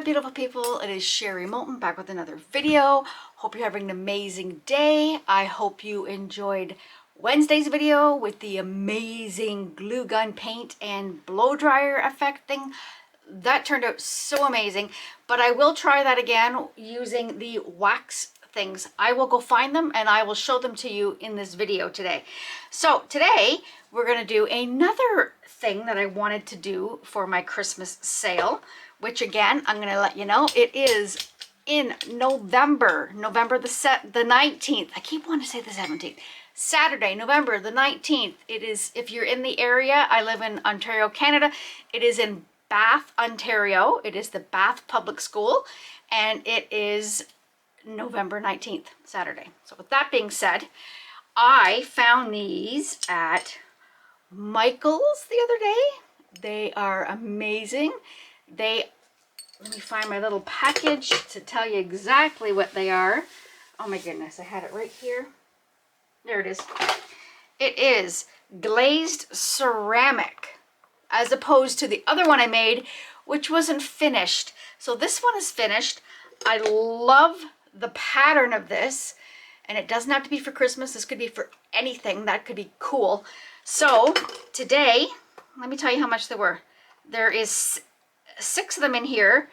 beautiful people, it is Sherry Moulton back with another video. Hope you're having an amazing day. I hope you enjoyed Wednesday's video with the amazing glue gun paint and blow dryer effect thing. That turned out so amazing, but I will try that again using the wax things. I will go find them and I will show them to you in this video today. So today we're going to do another thing that I wanted to do for my Christmas sale, which again, I'm going to let you know, it is in November the 19th. I keep wanting to say the 17th. Saturday, November the 19th. It is, if you're in the area, I live in Ontario, Canada. It is in Bath, Ontario. It is the Bath Public School, and it is November 19th, Saturday. So with that being said, I found these at Michael's the other day. They are amazing. Let me find my little package to tell you exactly what they are. Oh my goodness, I had it right here. There it is. It is glazed ceramic, as opposed to the other one I made, which wasn't finished. So this one is finished. I love the pattern of this, and it doesn't have to be for Christmas. This could be for anything. That could be cool. So today, let me tell you how much there were. There is 6 of them in here,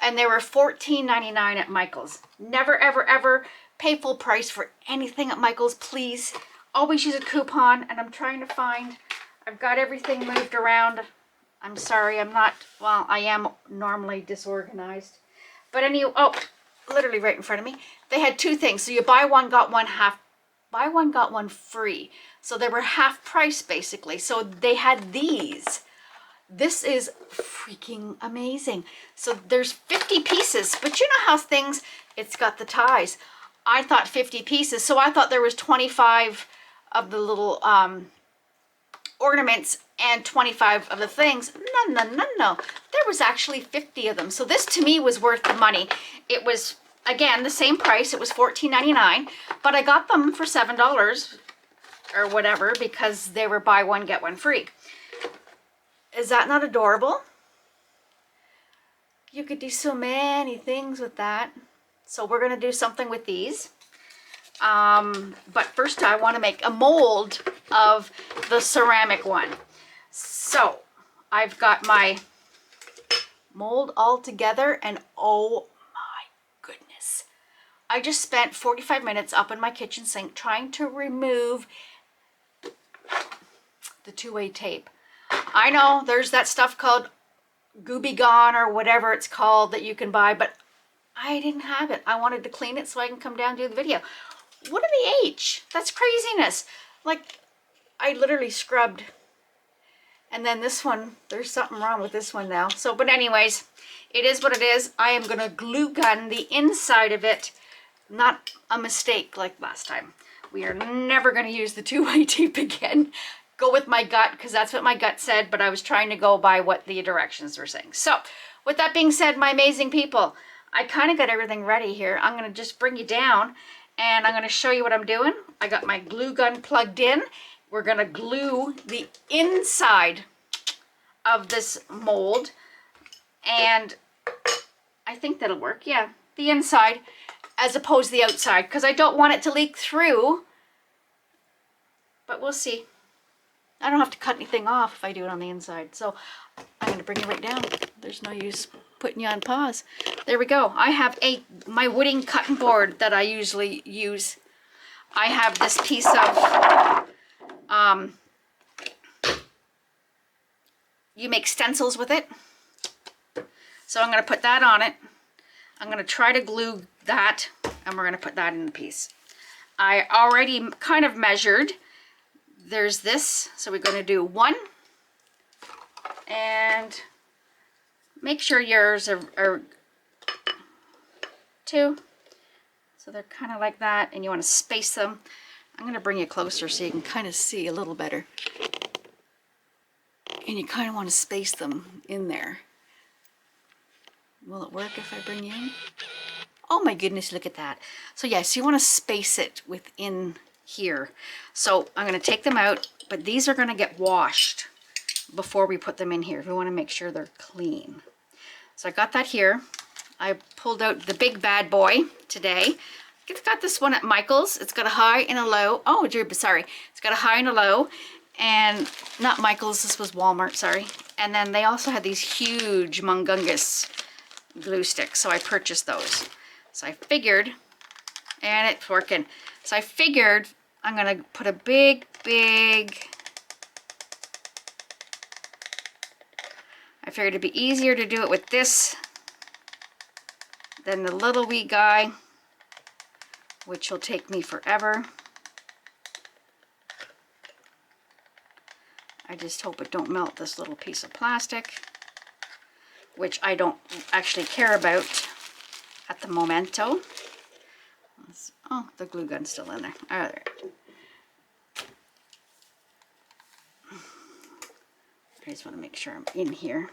and they were $14.99 at Michael's. Never, ever, ever pay full price for anything at Michael's, please. Always use a coupon, and I'm trying to find, I've got everything moved around. I'm sorry, I'm not, well, I am normally disorganized. But anyway, oh, literally right in front of me. They had 2 things. So you buy one, got one half, buy one, got one free. So they were half price basically. So they had these. This is freaking amazing. So there's 50 pieces, but you know how things, it's got the ties. I thought 50 pieces, so I thought there was 25 of the little ornaments and 25 of the things. No. There was actually 50 of them. So this to me was worth the money. It was, again, the same price. It was $14.99, but I got them for $7 or whatever because they were buy one, get one free. Is that not adorable? You could do so many things with that. So we're going to do something with these. But first I want to make a mold of the ceramic one. So I've got my mold all together, and oh my goodness. I just spent 45 minutes up in my kitchen sink trying to remove the 2-way tape. I know there's that stuff called Gooby Gone or whatever it's called that you can buy, but I didn't have it. I wanted to clean it so I can come down and do the video. What in the H? That's craziness. Like, I literally scrubbed. And then this one, there's something wrong with this one now. So, but anyways, it is what it is. I am going to glue gun the inside of it. Not a mistake like last time. We are never going to use the 2-way tape again. Go with my gut, because that's what my gut said, but I was trying to go by what the directions were saying. So, with that being said, my amazing people, I kind of got everything ready here. I'm going to just bring you down, and I'm going to show you what I'm doing. I got my glue gun plugged in. We're going to glue the inside of this mold, and I think that'll work. Yeah, the inside as opposed to the outside, because I don't want it to leak through, but we'll see. I don't have to cut anything off if I do it on the inside. So I'm going to bring you right down. There's no use putting you on pause. There we go. I have my wooding cutting board that I usually use. I have this piece of, you make stencils with it. So I'm going to put that on it. I'm going to try to glue that, and we're going to put that in the piece. I already kind of measured. There's this, so we're going to do 1, and make sure yours are 2, so they're kind of like that, and you want to space them. I'm going to bring you closer so you can kind of see a little better, and you kind of want to space them in there. Will it work if I bring you in? Oh my goodness, look at that. So yes, you want to space it within here. So I'm going to take them out, but these are going to get washed before we put them in here. We want to make sure they're clean. So I got that here. I pulled out the big bad boy today. It's got this one at Michael's. It's got a high and a low. Oh, sorry. It's got a high and a low. And not Michael's, this was Walmart, sorry. And then they also had these huge Mungungus glue sticks, so I purchased those. So I figured, and it's working. So I figured I'm gonna put a big, I figured it'd be easier to do it with this than the little wee guy, which will take me forever. I just hope it don't melt this little piece of plastic, which I don't actually care about at the momento. Oh, the glue gun's still in there. All right. I just want to make sure I'm in here.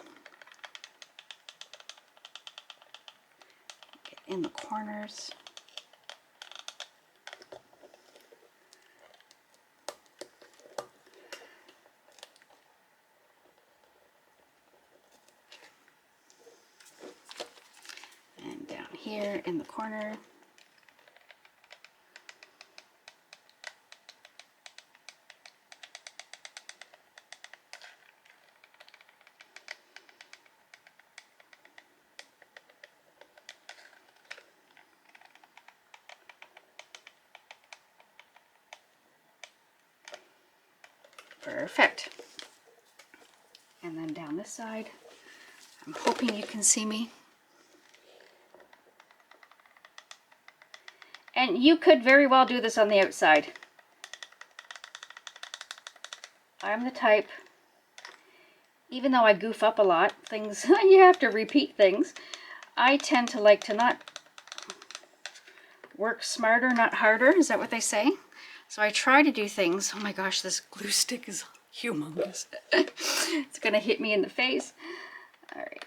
Get in the corners. And down here in the corner. Perfect. And then down this side, I'm hoping you can see me. And you could very well do this on the outside. I'm the type, even though I goof up a lot, things, you have to repeat things, I tend to like to not work smarter, not harder. Is that what they say? So I try to do things. Oh my gosh, this glue stick is humongous. It's gonna hit me in the face. All right.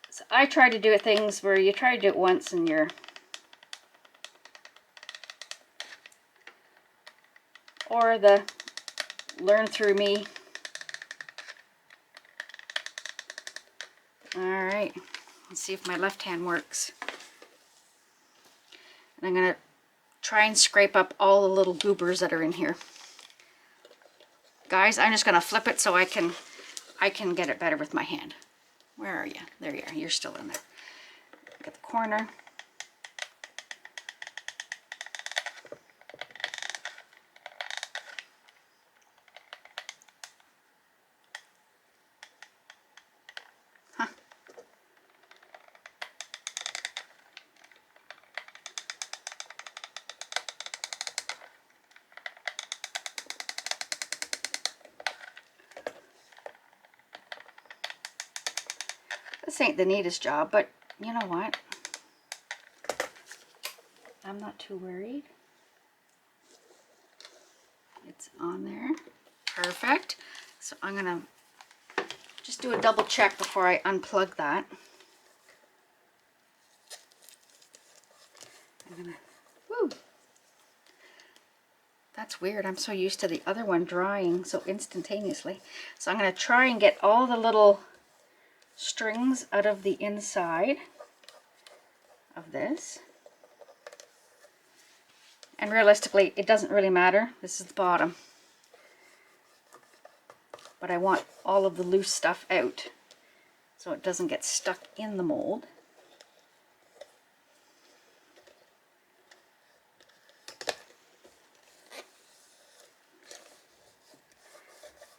So I try to do things where you try to do it once and you're or the learn through me. All right. Let's see if my left hand works. And I'm gonna try and scrape up all the little goobers that are in here. Guys, I'm just gonna flip it so I can get it better with my hand. Where are you? There you are. You're still in there. Get the corner. Huh. This ain't the neatest job, but you know what? I'm not too worried. It's on there. Perfect. So I'm gonna just do a double check before I unplug that. I'm gonna, woo. That's weird. I'm so used to the other one drying so instantaneously. So I'm gonna try and get all the little strings out of the inside of this. And realistically, it doesn't really matter. This is the bottom. But I want all of the loose stuff out so it doesn't get stuck in the mold.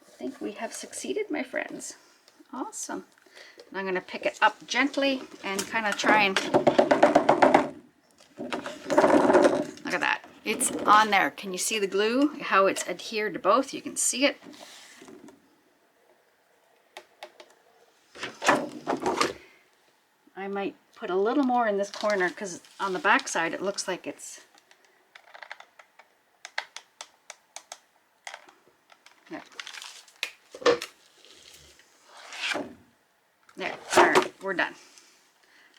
I think we have succeeded, my friends. Awesome. And I'm going to pick it up gently and kind of try and look at that. It's on there. Can you see the glue? How it's adhered to both? You can see it. I might put a little more in this corner because on the back side it looks like it's there. There. All right, we're done.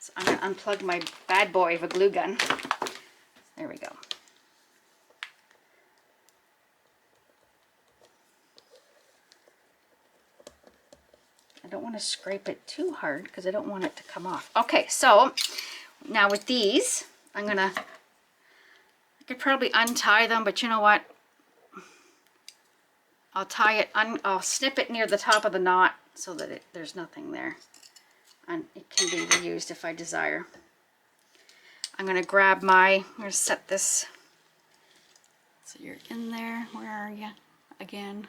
So I'm going to unplug my bad boy of a glue gun. There we go. I don't want to scrape it too hard because I don't want it to come off. Okay, so Now with these, I could probably untie them, but you know what? I'll tie it, I'll snip it near the top of the knot so that there's nothing there. And it can be reused if I desire. I'm gonna grab I'm gonna set this, so you're in there. Where are you? Again.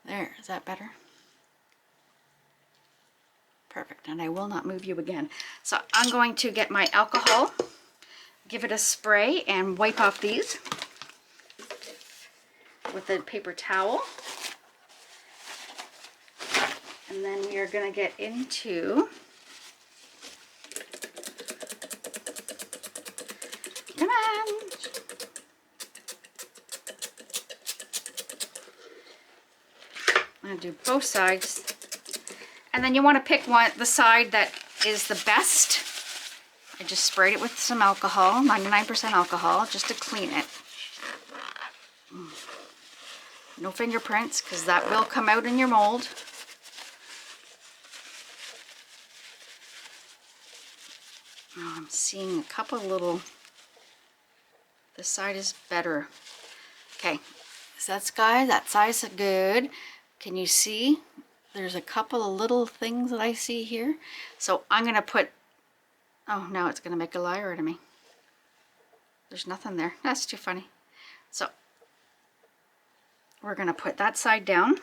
There, is that better? Perfect, and I will not move you again. So I'm going to get my alcohol, give it a spray, and wipe off these with a paper towel. And then we are going to get into, come on, I'm going to do both sides. And then you want to pick the side that is the best. I just sprayed it with some alcohol, 99% alcohol, just to clean it. No fingerprints, because that will come out in your mold. Oh, I'm seeing a couple little, this side is better. Okay, so that size is good. Can you see? There's a couple of little things that I see here. So I'm going to put, oh, now it's going to make a liar out of me. There's nothing there. That's too funny. So we're going to put that side down.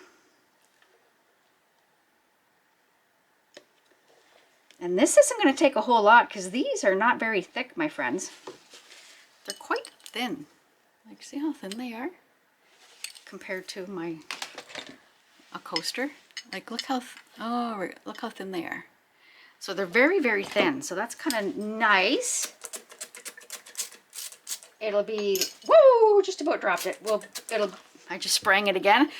And this isn't going to take a whole lot because these are not very thick, my friends. They're quite thin. Like, see how thin they are compared to a coaster? Like, look how thin they are. So they're very, very thin. So that's kind of nice. It'll be, whoa, just about dropped it. I just sprang it again.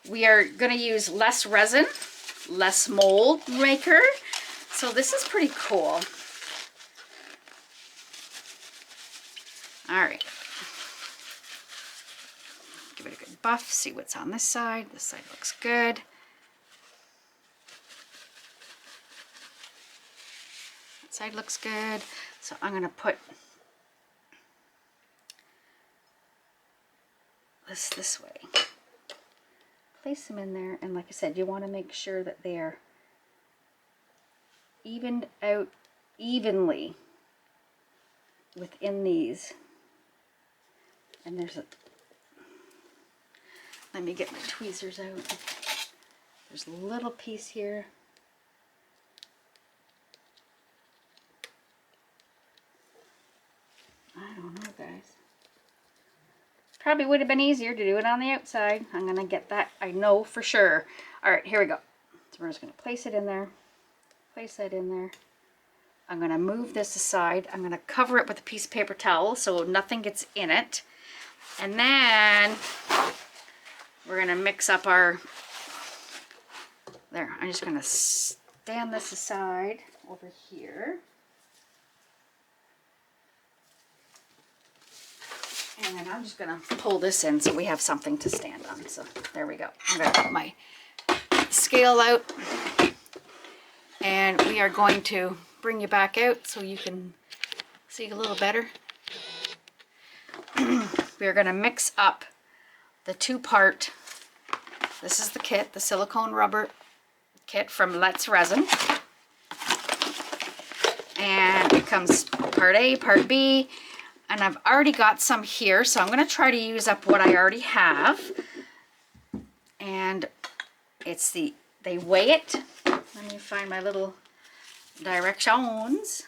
We are going to use less resin, less mold maker. So this is pretty cool. All right. Give it a good buff. See what's on this side. This side looks good. That side looks good. So I'm going to put this way. Place them in there, and like I said, you want to make sure that they're evened out evenly within these. And there's let me get my tweezers out. There's a little piece here. I don't know, guys. Probably would have been easier to do it on the outside. I'm going to get that, I know for sure. All right, here we go. So we're just going to place it in there. Place that in there. I'm going to move this aside. I'm going to cover it with a piece of paper towel so nothing gets in it. And then we're going to mix up our, there, I'm just going to stand this aside over here. And then I'm just going to pull this in so we have something to stand on. So there we go. I'm going to put my scale out. And we are going to bring you back out so you can see a little better. We are going to mix up the two-part, this is the kit, the silicone rubber kit from Rez Resin. And it comes part A, part B, and I've already got some here, so I'm going to try to use up what I already have. And it's they weigh it. Let me find my little directions.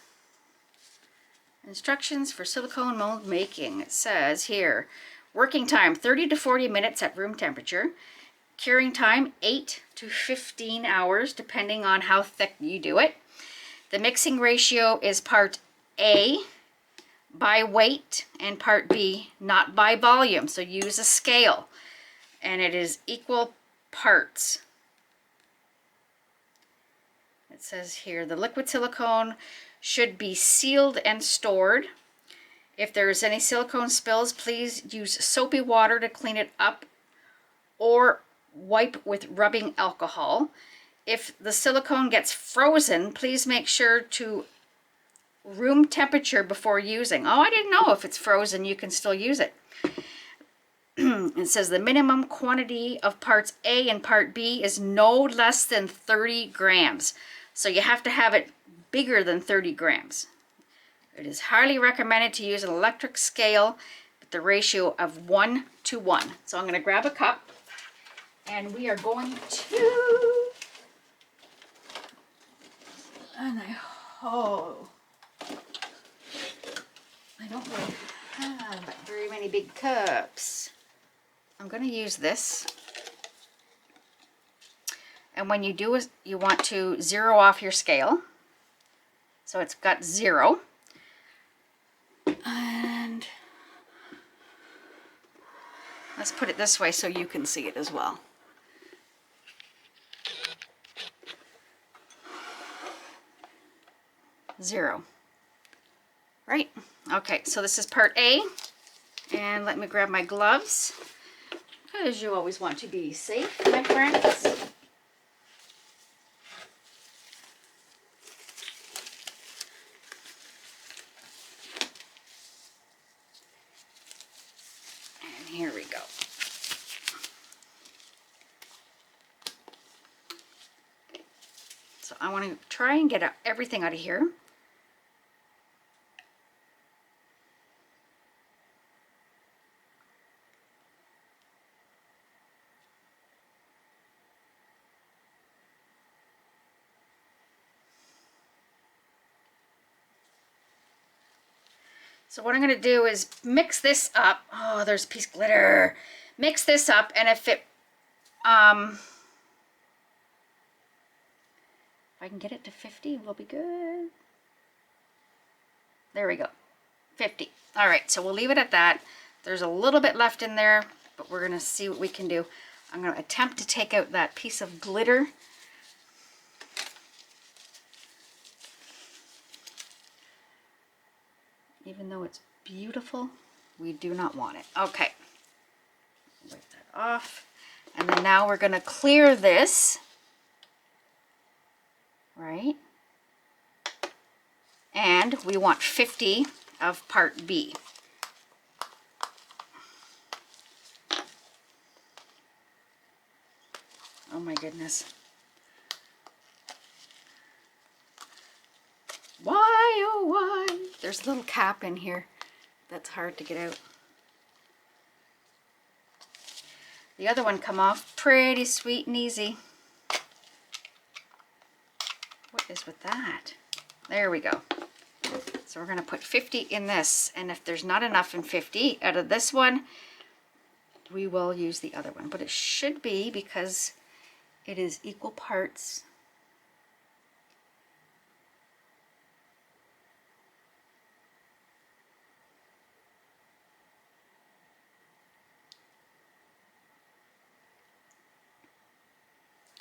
Instructions for silicone mold making. It says here, working time 30 to 40 minutes at room temperature. Curing time 8 to 15 hours depending on how thick you do it. The mixing ratio is part A by weight and part B not by volume. So use a scale. And it is equal parts. It says here, the liquid silicone should be sealed and stored. If there is any silicone spills, please use soapy water to clean it up or wipe with rubbing alcohol. if the silicone gets frozen, please make sure to room temperature before using. Oh, I didn't know if it's frozen, you can still use it. It says the minimum quantity of parts A and part B is no less than 30 grams. So you have to have it bigger than 30 grams. It is highly recommended to use an electric scale with the ratio of 1 to 1. So I'm going to grab a cup and we are going to, and I don't really have very many big cups. I'm going to use this. And when you do it, you want to zero off your scale. So it's got 0. And let's put it this way so you can see it as well. Zero. Right? Okay, so this is part A. And let me grab my gloves, because you always want to be safe, my friends. And here we go. So I want to try and get everything out of here. So what I'm going to do is mix this up. Oh, there's a piece of glitter. Mix this up, and if it, if I can get it to 50, we'll be good. There we go, 50. All right, so we'll leave it at that. There's a little bit left in there, but we're going to see what we can do. I'm going to attempt to take out that piece of glitter. Even though it's beautiful, we do not want it. Okay, wipe that off. And then now we're going to clear this, right? And we want 50 of part B. Oh my goodness. Why, oh why? There's a little cap in here that's hard to get out. The other one come off pretty sweet and easy. What is with that? There we go. So we're going to put 50 in this, and if there's not enough in 50 out of this one, we will use the other one. But it should be, because it is equal parts.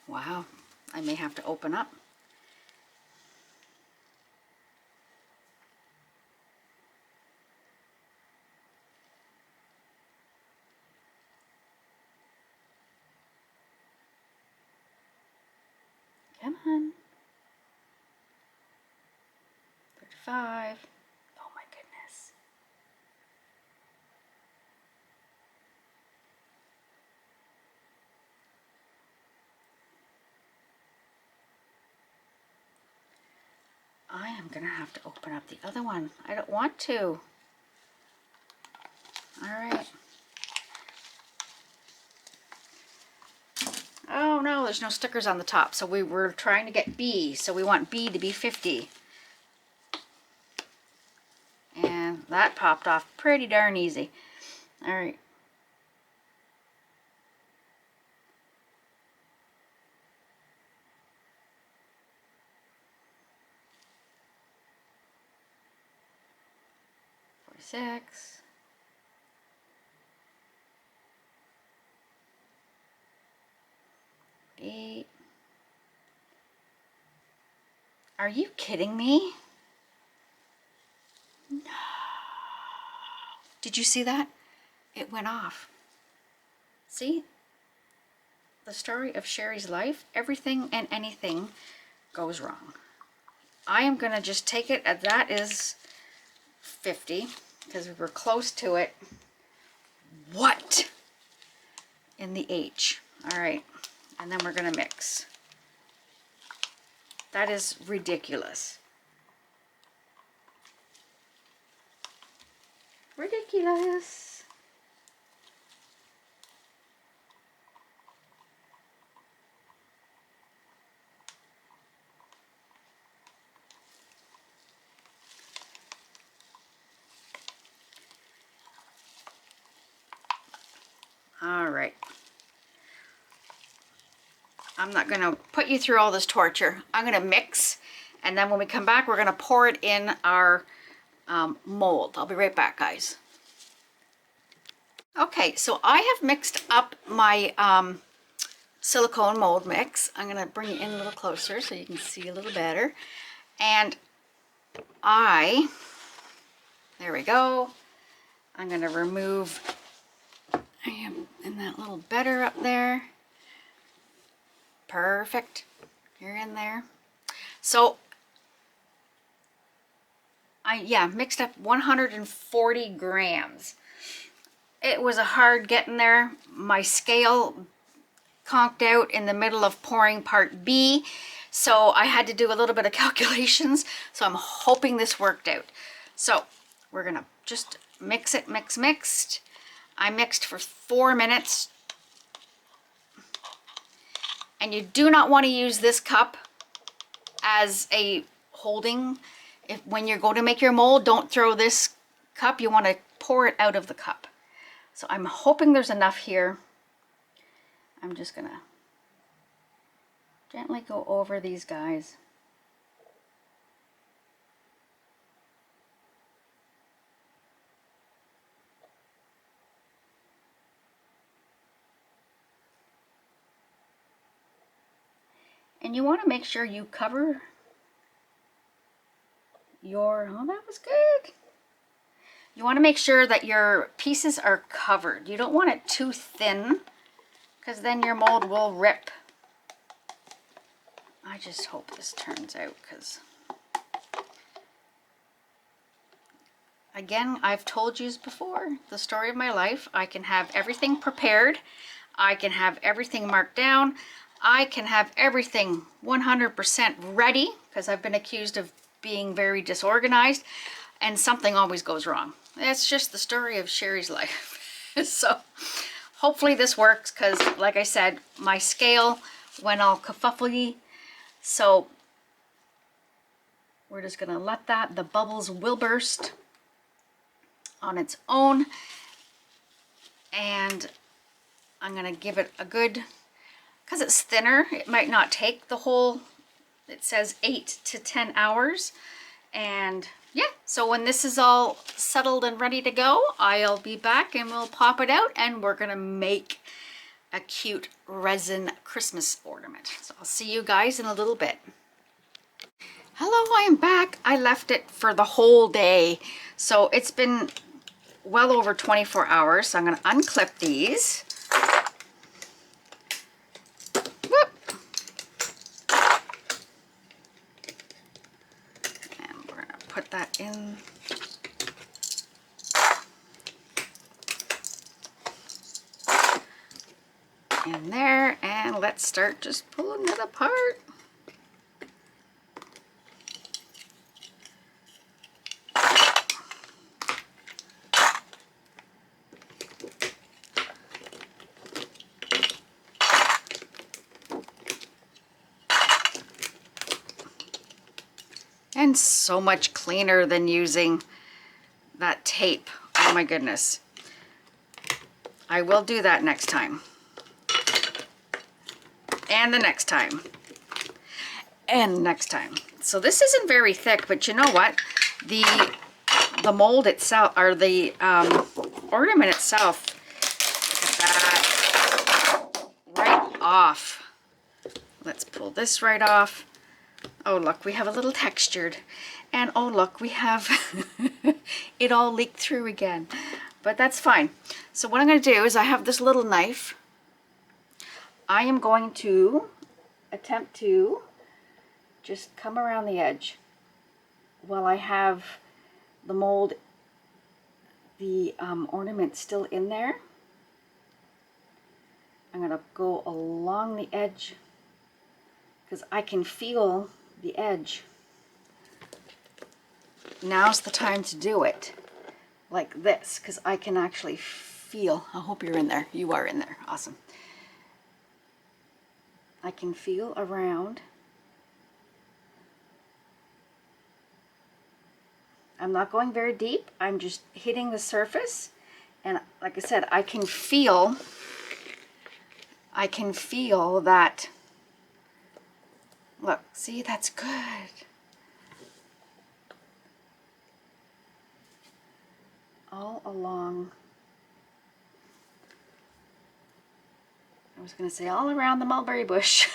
Wow, I may have to open up. Come on. 35. Oh my goodness. I am going to have to open up the other one. I don't want to. All right. Oh no, there's no stickers on the top. So we were trying to get B. So we want B to be 50. And that popped off pretty darn easy. All right. Six. Eight. Are you kidding me? No. Did you see that? It went off. See? the story of Sherry's life. Everything and anything goes wrong. I am going to just take it at that is 50 because we were close to it. What in the H? All right. And then we're going to mix. That is ridiculous. Ridiculous. All right. I'm not going to put you through all this torture. I'm going to mix, and then when we come back, we're going to pour it in our mold. I'll be right back, guys. Okay, so I have mixed up my silicone mold mix. I'm going to bring it in a little closer so you can see a little better. And there we go. I'm going to remove, I am in that little better up there. Perfect. You're in there. So I mixed up 140 grams. It was a hard getting there. My scale conked out in the middle of pouring part B, so I had to do a little bit of calculations. So I'm hoping this worked out. So we're gonna just mix it, mixed. I mixed for 4 minutes. And you do not want to use this cup as a holding. When you're going to make your mold, don't throw this cup. You want to pour it out of the cup. So I'm hoping there's enough here. I'm just going to gently go over these guys. And you want to make sure you cover your, oh, that was good. You want to make sure that your pieces are covered. You don't want it too thin because then your mold will rip. I just hope this turns out because, again, I've told you before, the story of my life. I can have everything prepared. I can have everything marked down. I can have everything 100% ready because I've been accused of being very disorganized, and something always goes wrong. That's just the story of Sherry's life. So hopefully this works because, like I said, my scale went all kerfuffly. So we're just going to let that, the bubbles will burst on its own. And I'm going to give it a good, because it's thinner, it might not take the whole, it says 8 to 10 hours. And yeah, so when this is all settled and ready to go, I'll be back and we'll pop it out and we're gonna make a cute resin Christmas ornament. So I'll see you guys in a little bit. Hello, I am back. I left it for the whole day. So it's been well over 24 hours. So I'm gonna unclip these. Put that in. In there, and let's start just pulling it apart. And so much cleaner than using that tape. Oh my goodness. I will do that next time. And the next time. And next time. So this isn't very thick, but you know what? The mold itself, or the ornament itself, that right off. Let's pull this right off. Oh, look, we have a little textured. And oh, look, we have it all leaked through again. But that's fine. So what I'm going to do is I have this little knife. I am going to attempt to just come around the edge while I have the mold, the ornament still in there. I'm going to go along the edge because I can feel the edge. Now's the time to do it like this because I can actually feel. I hope you're in there. You are in there. Awesome. I can feel around. I'm not going very deep. I'm just hitting the surface. And like I said, I can feel that. Look, see, that's good. All along. I was going to say all around the mulberry bush.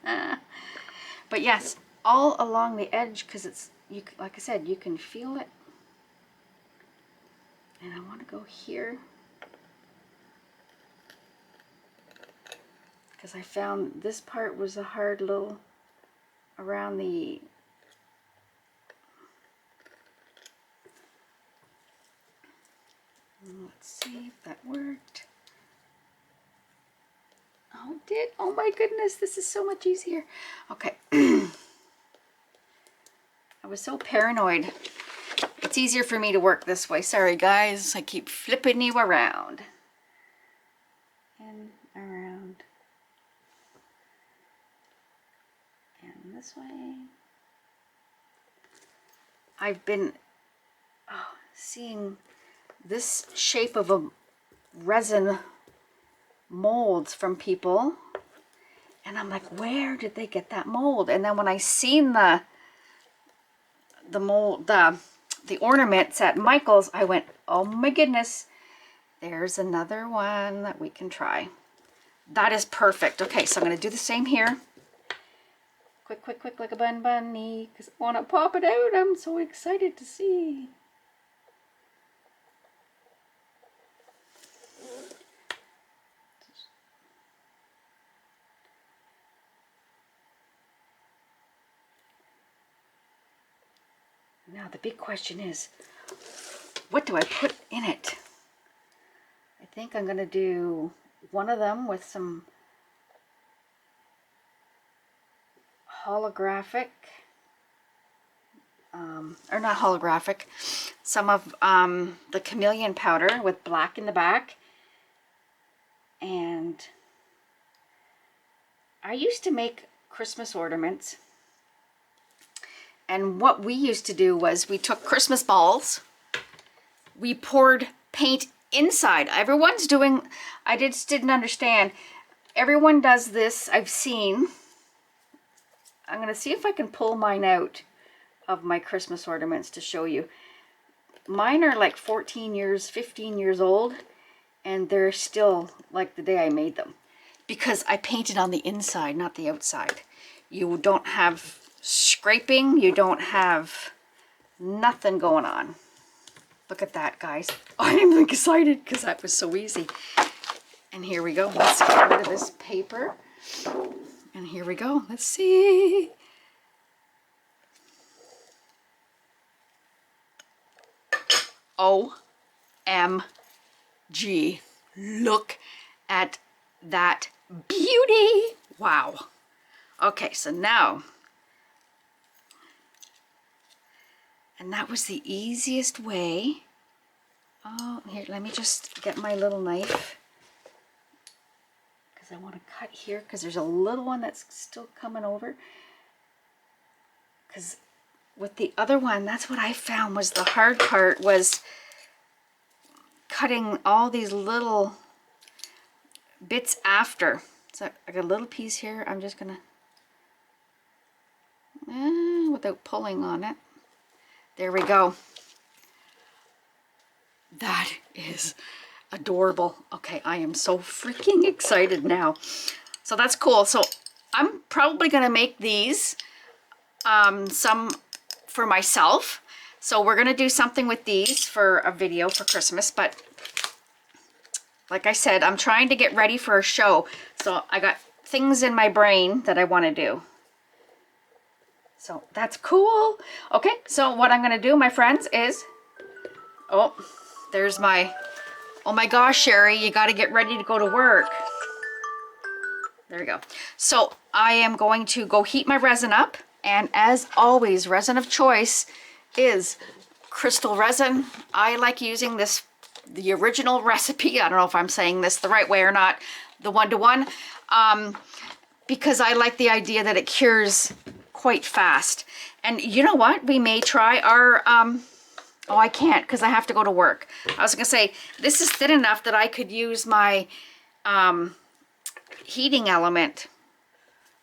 But yes, all along the edge because it's, you, like I said, you can feel it. And I want to go here because I found this part was a hard little around the let's see if that worked. Oh, it did. Oh my goodness, this is so much easier. Okay. I was so paranoid. It's easier for me to work this way. Sorry guys, I keep flipping you around. And around. And this way. I've been seeing this shape of a resin molds from people, and I'm like, where did they get that mold? And then when I seen the mold, the ornaments at Michael's, I went, oh my goodness, there's another one that we can try. That is perfect. Okay, so I'm going to do the same here. Quick, quick, quick, like a bunny, because I want to pop it out. I'm so excited to see. Now the big question is, what do I put in it? I think I'm going to do one of them with some holographic, or not holographic, some of the Chameleon powder with black in the back. And I used to make Christmas ornaments. And what we used to do was we took Christmas balls, we poured paint inside. Everyone's doing, I just didn't understand. Everyone does this, I've seen. I'm going to see if I can pull mine out of my Christmas ornaments to show you. Mine are like 14 years, 15 years old, and they're still like the day I made them. Because I painted on the inside, not the outside. You don't have scraping, you don't have nothing going on. Look at that, guys. I'm excited because that was so easy. And here we go. Let's get rid of this paper. And here we go. Let's see. OMG. Look at that beauty. Wow. Okay, so now, and that was the easiest way. Oh, here, let me just get my little knife because I want to cut here because there's a little one that's still coming over. Because with the other one, that's what I found was the hard part, was cutting all these little bits after. So I got a little piece here. I'm just gonna, without pulling on it. There we go. That is adorable. Okay, I am so freaking excited now. So that's cool. So I'm probably gonna make these some for myself. So we're gonna do something with these for a video for Christmas, but like I said, I'm trying to get ready for a show. So I got things in my brain that I want to do. So that's cool. Okay, so what I'm going to do, my friends, is... Oh, there's my... Oh my gosh, Sherry, you got to get ready to go to work. There we go. So I am going to go heat my resin up. And as always, resin of choice is Krystal Resin. I like using this, the original recipe. I don't know if I'm saying this the right way or not, the one-to-one, because I like the idea that it cures quite fast. And you know what? We may try our, oh, I can't because I have to go to work. I was going to say, this is thin enough that I could use my heating element,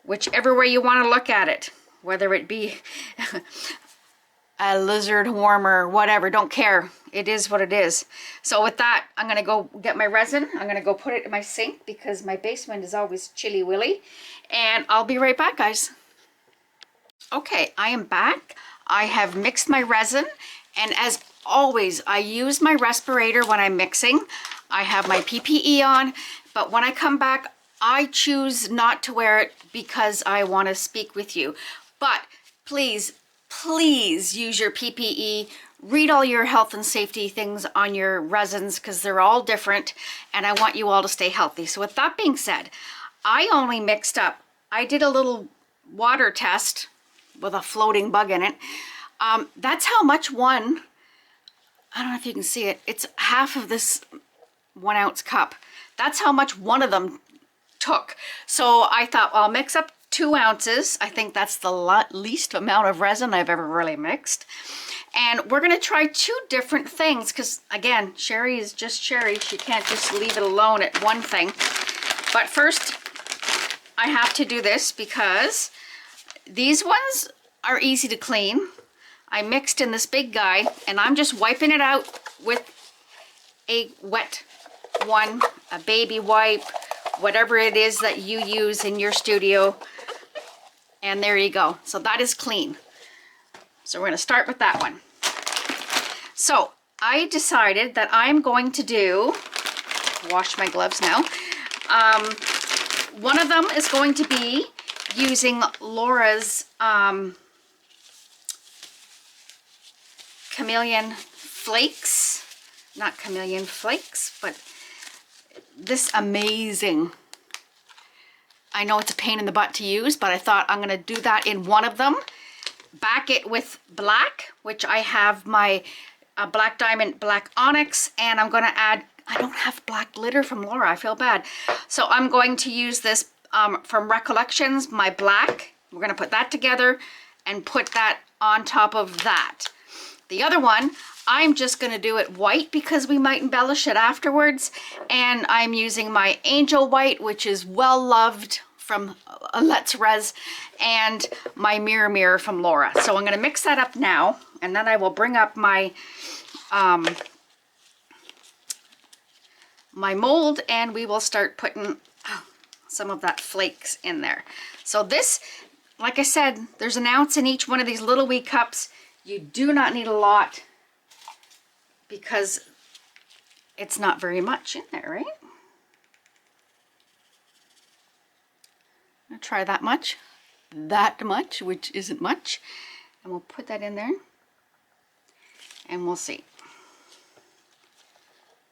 whichever way you want to look at it, whether it be a lizard warmer, whatever, don't care. It is what it is. So with that, I'm going to go get my resin. I'm going to go put it in my sink because my basement is always chilly willy. And I'll be right back, guys. Okay, I am back. I have mixed my resin. And as always, I use my respirator when I'm mixing. I have my PPE on. But when I come back, I choose not to wear it because I want to speak with you. But please, please use your PPE. Read all your health and safety things on your resins because they're all different. And I want you all to stay healthy. So with that being said, I only mixed up. I did a little water test with a floating bug in it. That's how much one, I don't know if you can see it. It's half of this 1 ounce cup. That's how much one of them took. So I thought, well, I'll mix up 2 ounces. I think that's the least amount of resin I've ever really mixed. And we're going to try 2 different things because, again, Sherry is just Sherry. She can't just leave it alone at one thing. But first, I have to do this because these ones are easy to clean. I mixed in this big guy, and I'm just wiping it out with a wet one, a baby wipe, whatever it is that you use in your studio. And there you go. So that is clean. So we're going to start with that one. So I decided that I'm going to do, wash my gloves now. One of them is going to be using Laura's Chameleon flakes. Not Chameleon flakes, but this amazing. I know it's a pain in the butt to use, but I thought I'm going to do that in one of them. Back it with black, which I have my black diamond, black onyx, and I'm going to add, I don't have black glitter from Laura, I feel bad. So I'm going to use this from Recollections, my black. We're going to put that together and put that on top of that. The other one, I'm just going to do it white because we might embellish it afterwards. And I'm using my Angel White, which is well loved from Let's Rez, and my Mirror from Laura. So I'm going to mix that up now, and then I will bring up my my mold, and we will start putting some of that flakes in there. So this, like I said, there's 1 ounce in each one of these little wee cups. You do not need a lot because it's not very much in there, right? I'll try that much, which isn't much. And we'll put that in there and we'll see.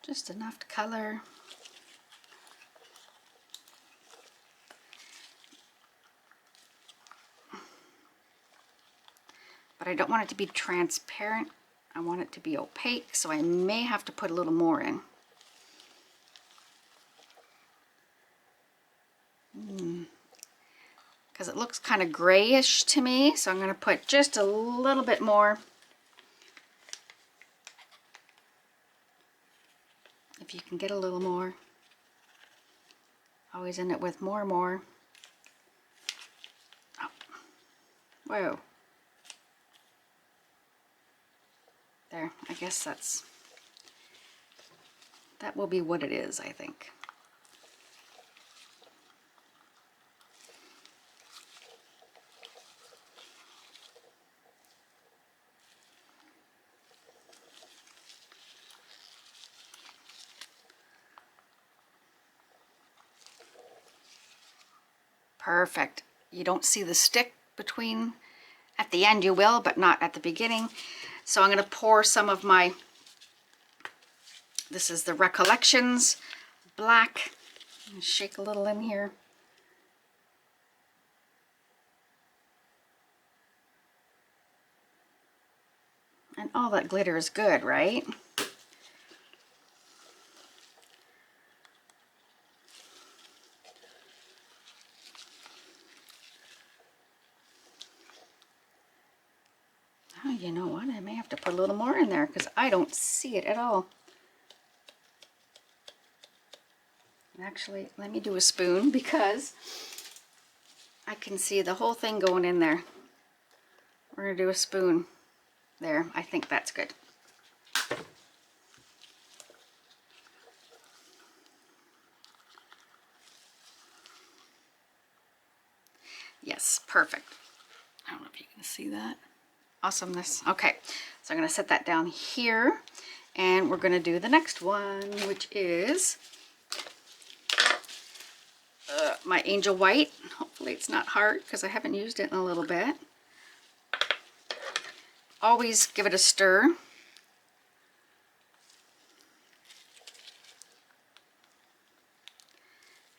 Just enough to color. But I don't want it to be transparent. I want it to be opaque, so I may have to put a little more in. Because it looks kind of grayish to me, so I'm going to put just a little bit more. If you can get a little more. Always end it with more. Oh. Whoa. There, I guess that will be what it is, I think. Perfect. You don't see the stick between, at the end you will, but not at the beginning. So I'm going to pour some of my, this is the Recollections black. Shake a little in here. And all that glitter is good, right? Oh, you know what? I may have to put a little more in there because I don't see it at all. Actually, let me do a spoon because I can see the whole thing going in there. We're going to do a spoon there. I think that's good. Yes, perfect. I don't know if you can see that. Awesomeness. Okay, so I'm going to set that down here, and we're going to do the next one, which is my Angel White. Hopefully it's not hard because I haven't used it in a little bit. Always give it a stir.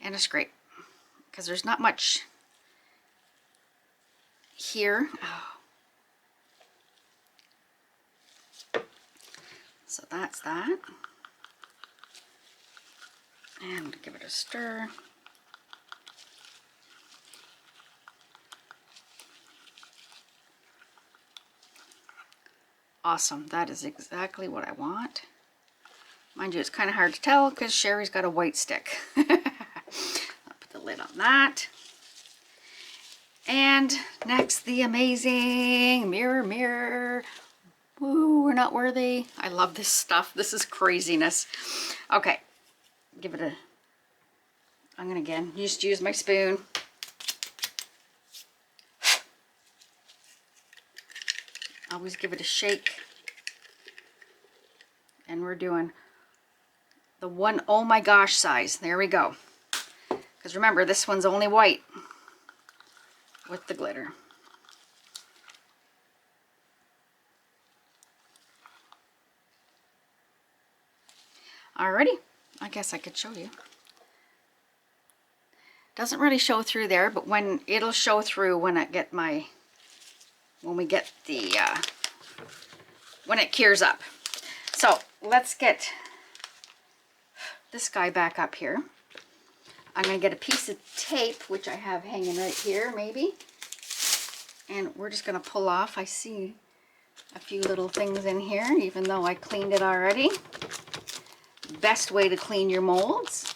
And a scrape because there's not much here. Oh. So that's that. And give it a stir. Awesome. That is exactly what I want. Mind you, it's kind of hard to tell because Sherry's got a white stick. I'll put the lid on that. And next, the amazing mirror, mirror. Woo, we're not worthy. I love this stuff. This is craziness. Okay, give it a, I'm gonna again just use my spoon. Always give it a shake. And we're doing the one oh my gosh size. There we go. Because remember, this one's only white with the glitter. Alrighty, I guess I could show you. Doesn't really show through there, but when it'll show through when I get my, when we get the, when it cures up. So let's get this guy back up here. I'm going to get a piece of tape, which I have hanging right here, maybe. And we're just going to pull off. I see a few little things in here, even though I cleaned it already. Best way to clean your molds.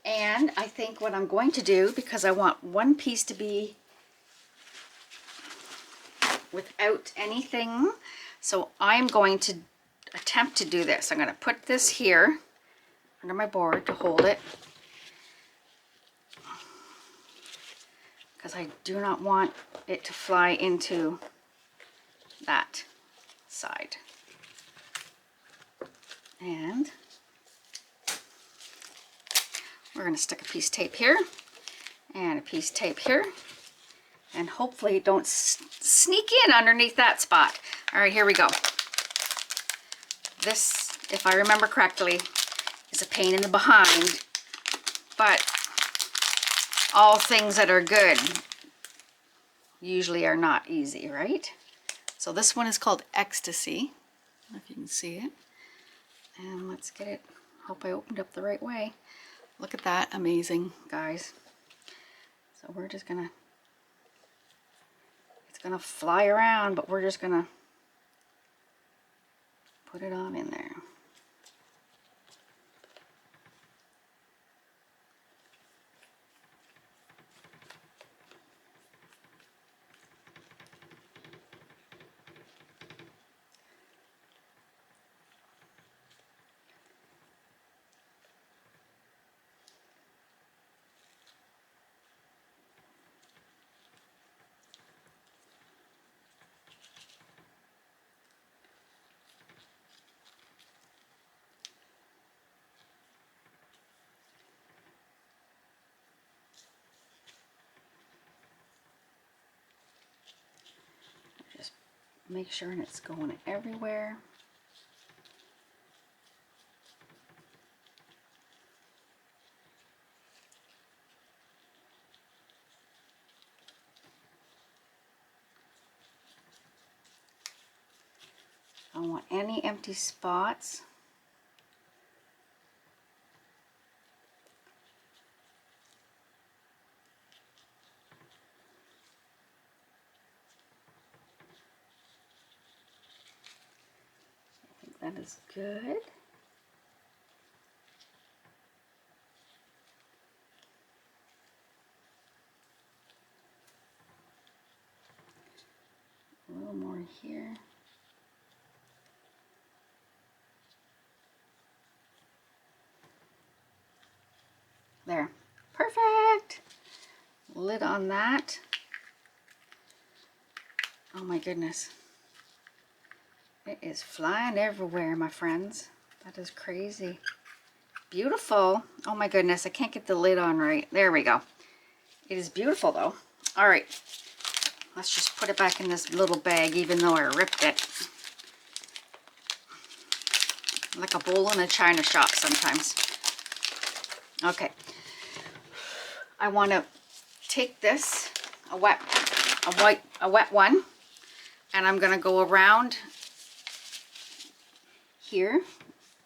And I think what I'm going to do, because I want one piece to be without anything, so I'm going to attempt to do this. I'm going to put this here under my board to hold it, because I do not want it to fly into that side. And we're going to stick a piece of tape here and a piece of tape here, and hopefully it don't sneak in underneath that spot. All right, here we go. This, if I remember correctly, is a pain in the behind, but all things that are good usually are not easy, right? So this one is called Ecstasy. I don't know if you can see it. And let's get it. Hope I opened up the right way. Look at that. Amazing, guys. So we're just gonna, it's gonna fly around, but we're just gonna put it on in there. Make sure it's going everywhere. I don't want any empty spots. I think that is good. A little more here. There. Perfect. Lid on that. Oh my goodness. It is flying everywhere, my friends. That is crazy. Beautiful. Oh my goodness, I can't get the lid on right. There we go. It is beautiful though. All right. Let's just put it back in this little bag even though I ripped it. Like a bowl in a china shop sometimes. Okay. I want to take this, a wet one, and I'm going to go around here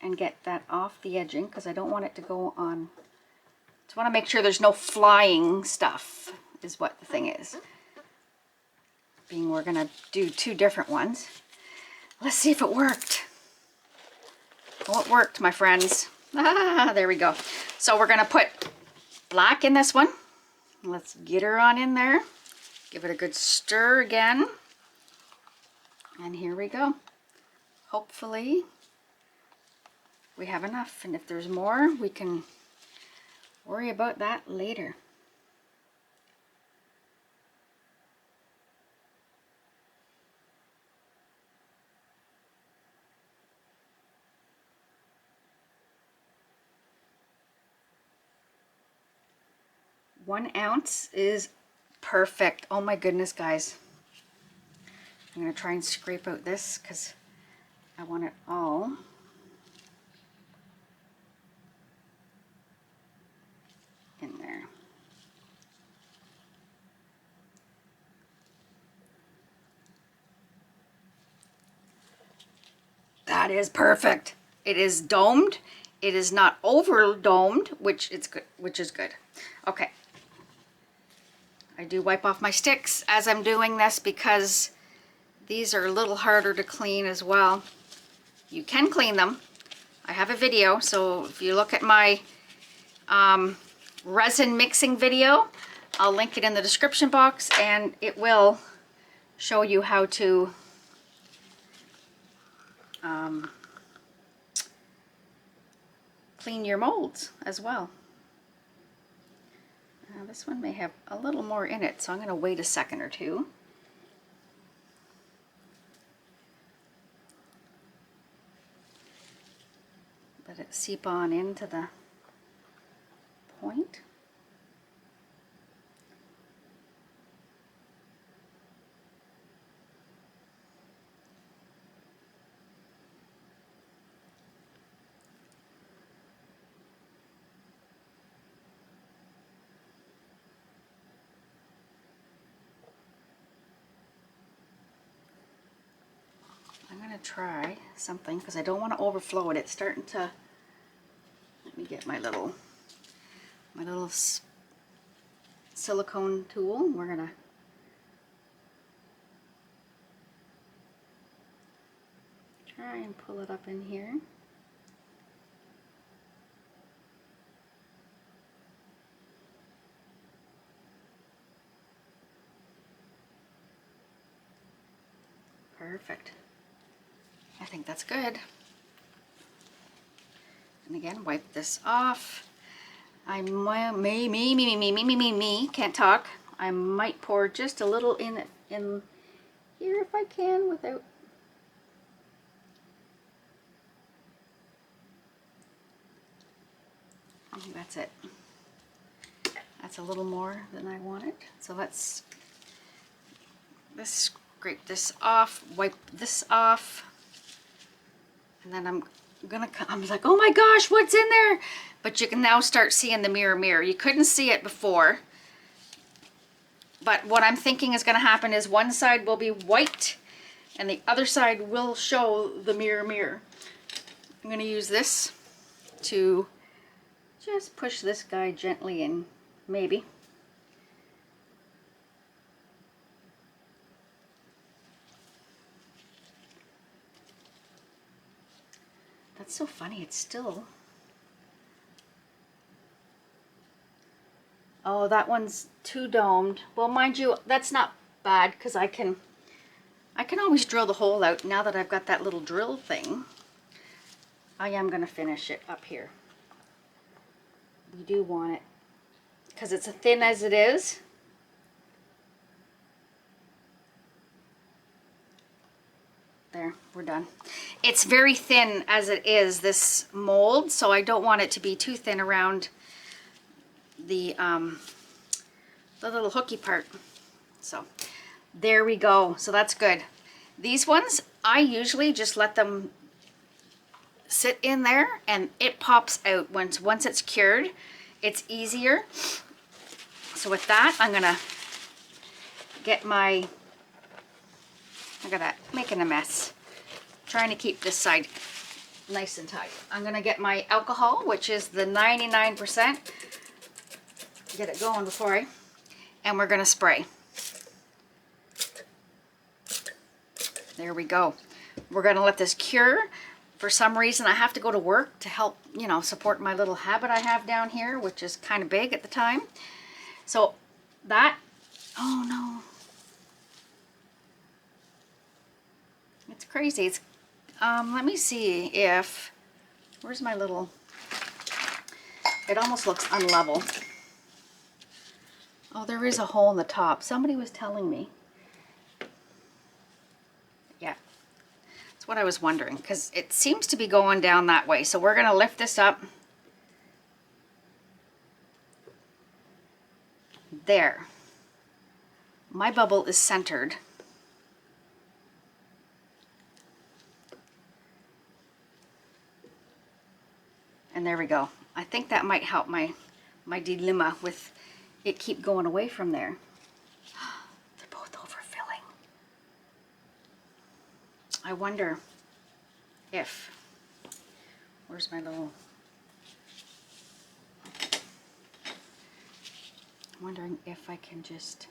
and get that off the edging because I don't want it to go on. Just want to make sure there's no flying stuff is what the thing is. Being we're going to do two different ones. Let's see if it worked. Oh, it worked, my friends. Ah, there we go. So we're going to put black in this one. Let's get her on in there. Give it a good stir again. And here we go. Hopefully we have enough. And if there's more, we can worry about that later. One ounce is perfect. Oh my goodness, guys. I'm going to try and scrape out this because I want it all. In there. That is perfect. It is domed. It is not over domed, which is good. Okay. I do wipe off my sticks as I'm doing this because these are a little harder to clean as well. You can clean them. I have a video, so if you look at my resin mixing video, I'll link it in the description box and it will show you how to clean your molds as well. Now this one may have a little more in it, so I'm going to wait a second or two. Let it seep on into the point. I'm going to try something because I don't want to overflow it. It's starting to, let me get my little silicone tool. We're going to try and pull it up in here. Perfect. I think that's good. And again, wipe this off. I can't talk. I might pour just a little in here if I can without. I think that's it. That's a little more than I wanted. So let's scrape this off, wipe this off, and then I'm like, oh my gosh, what's in there? But you can now start seeing the mirror. You couldn't see it before. But what I'm thinking is going to happen is one side will be white and the other side will show the mirror. I'm going to use this to just push this guy gently in, maybe. That's so funny, it's still... Oh, that one's too domed. Well, mind you, that's not bad because I can always drill the hole out now that I've got that little drill thing. I am going to finish it up here. We do want it because it's as thin as it is. There, we're done. It's very thin as it is, this mold, so I don't want it to be too thin around the little hooky part. So there we go. So that's good. These ones, I usually just let them sit in there and it pops out once it's cured. It's easier. So with that, I'm gonna get my... Look at that, making a mess. Trying to keep this side nice and tight. I'm gonna get my alcohol, which is the 99%. Get it going before and we're gonna spray. There we go. We're gonna let this cure. For some reason I have to go to work to help, you know, support my little habit I have down here, which is kind of big at the time. So that, oh no. It's crazy. It's, let me see if, where's my little, it almost looks unlevel. Oh, there is a hole in the top. Somebody was telling me. Yeah, that's what I was wondering, because it seems to be going down that way. So we're going to lift this up. There. My bubble is centered. And there we go. I think that might help my dilemma with it keep going away from there. They're both overfilling. I wonder if, where's my little, I'm wondering if I can just,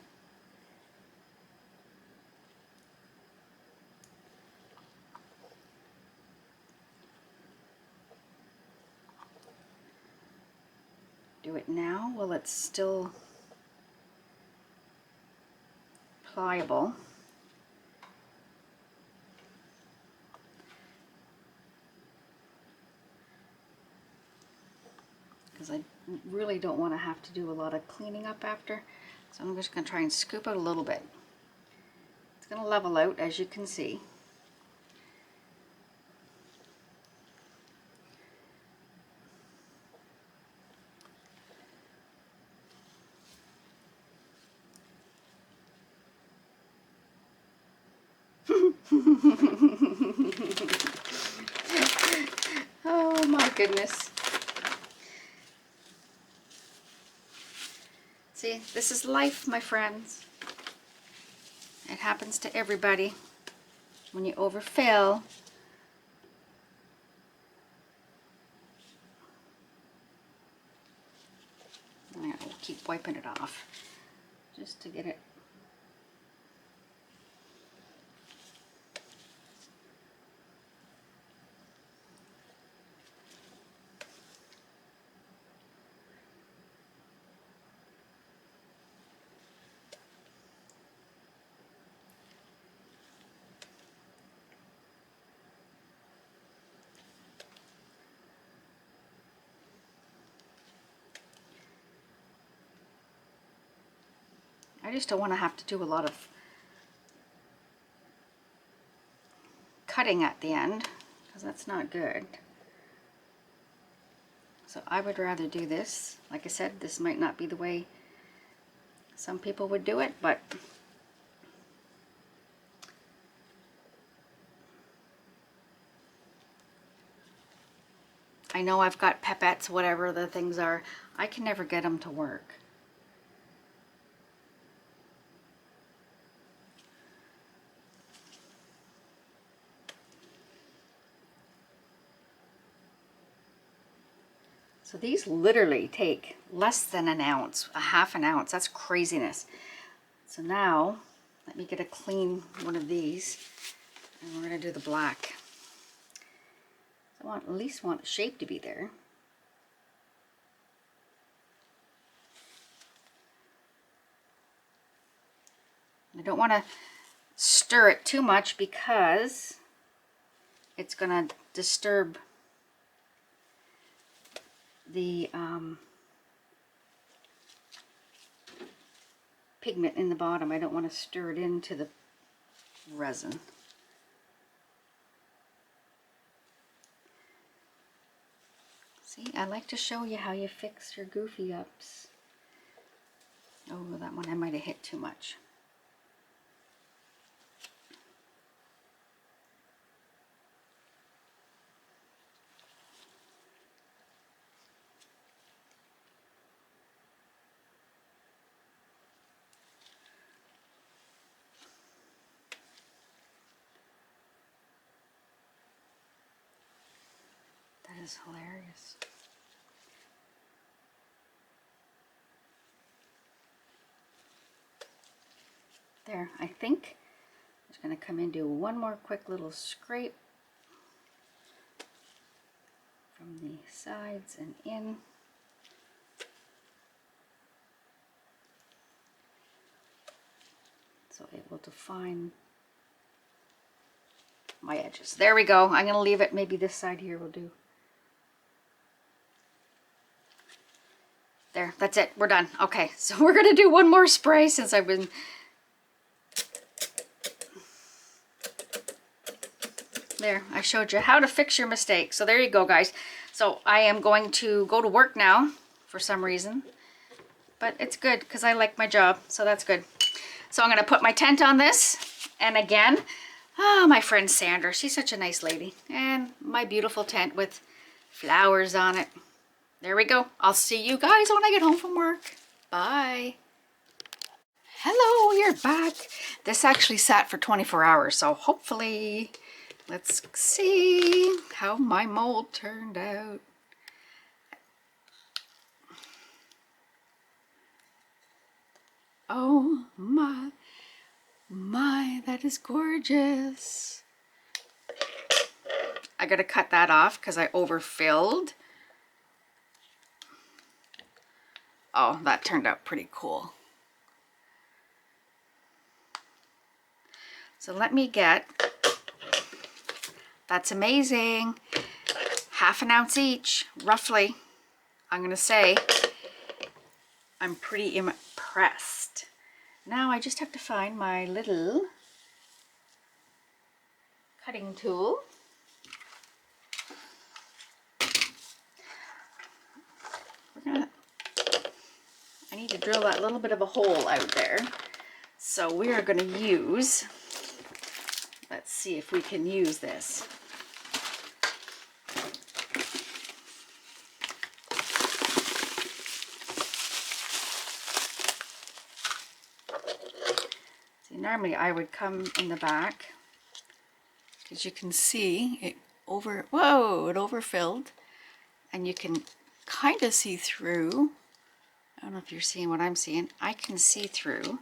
do it now while it's still pliable. Because I really don't want to have to do a lot of cleaning up after. So I'm just going to try and scoop out a little bit. It's going to level out, as you can see. Oh my goodness. See, this is life, my friends. It happens to everybody when you overfill. We'll keep wiping it off just to get it. I just don't want to have to do a lot of cutting at the end, because that's not good. So I would rather do this. Like I said, this might not be the way some people would do it, but I know I've got pipettes, whatever the things are. I can never get them to work. So these literally take less than an ounce, a half an ounce. That's craziness. So now, let me get a clean one of these, and we're going to do the black. I at least want the shape to be there. I don't want to stir it too much because it's going to disturb the pigment in the bottom. I don't want to stir it into the resin. See, I like to show you how you fix your goofy ups. Oh, that one I might have hit too much. That is hilarious. There, I think I'm just going to come in and do one more quick little scrape from the sides and in. So it will define my edges. There we go. I'm going to leave it. Maybe this side here will do. There, that's it. We're done. Okay, so we're going to do one more spray since I've been... There, I showed you how to fix your mistake. So there you go, guys. So I am going to go to work now for some reason. But it's good because I like my job, so that's good. So I'm going to put my tent on this. And again, oh, my friend Sandra, she's such a nice lady. And my beautiful tent with flowers on it. There we go. I'll see you guys when I get home from work. Bye. Hello, you're back. This actually sat for 24 hours, so hopefully, let's see how my mold turned out. Oh my, that is gorgeous. I gotta cut that off because I overfilled. Oh, that turned out pretty cool. So let me get, that's amazing. Half an ounce each, roughly. I'm gonna say I'm pretty impressed. Now I just have to find my little cutting tool. I need to drill that little bit of a hole out there. So we are going to use, let's see if we can use this. See, normally I would come in the back, because you can see it it overfilled, and you can kind of see through. I don't know if you're seeing what I'm seeing. I can see through.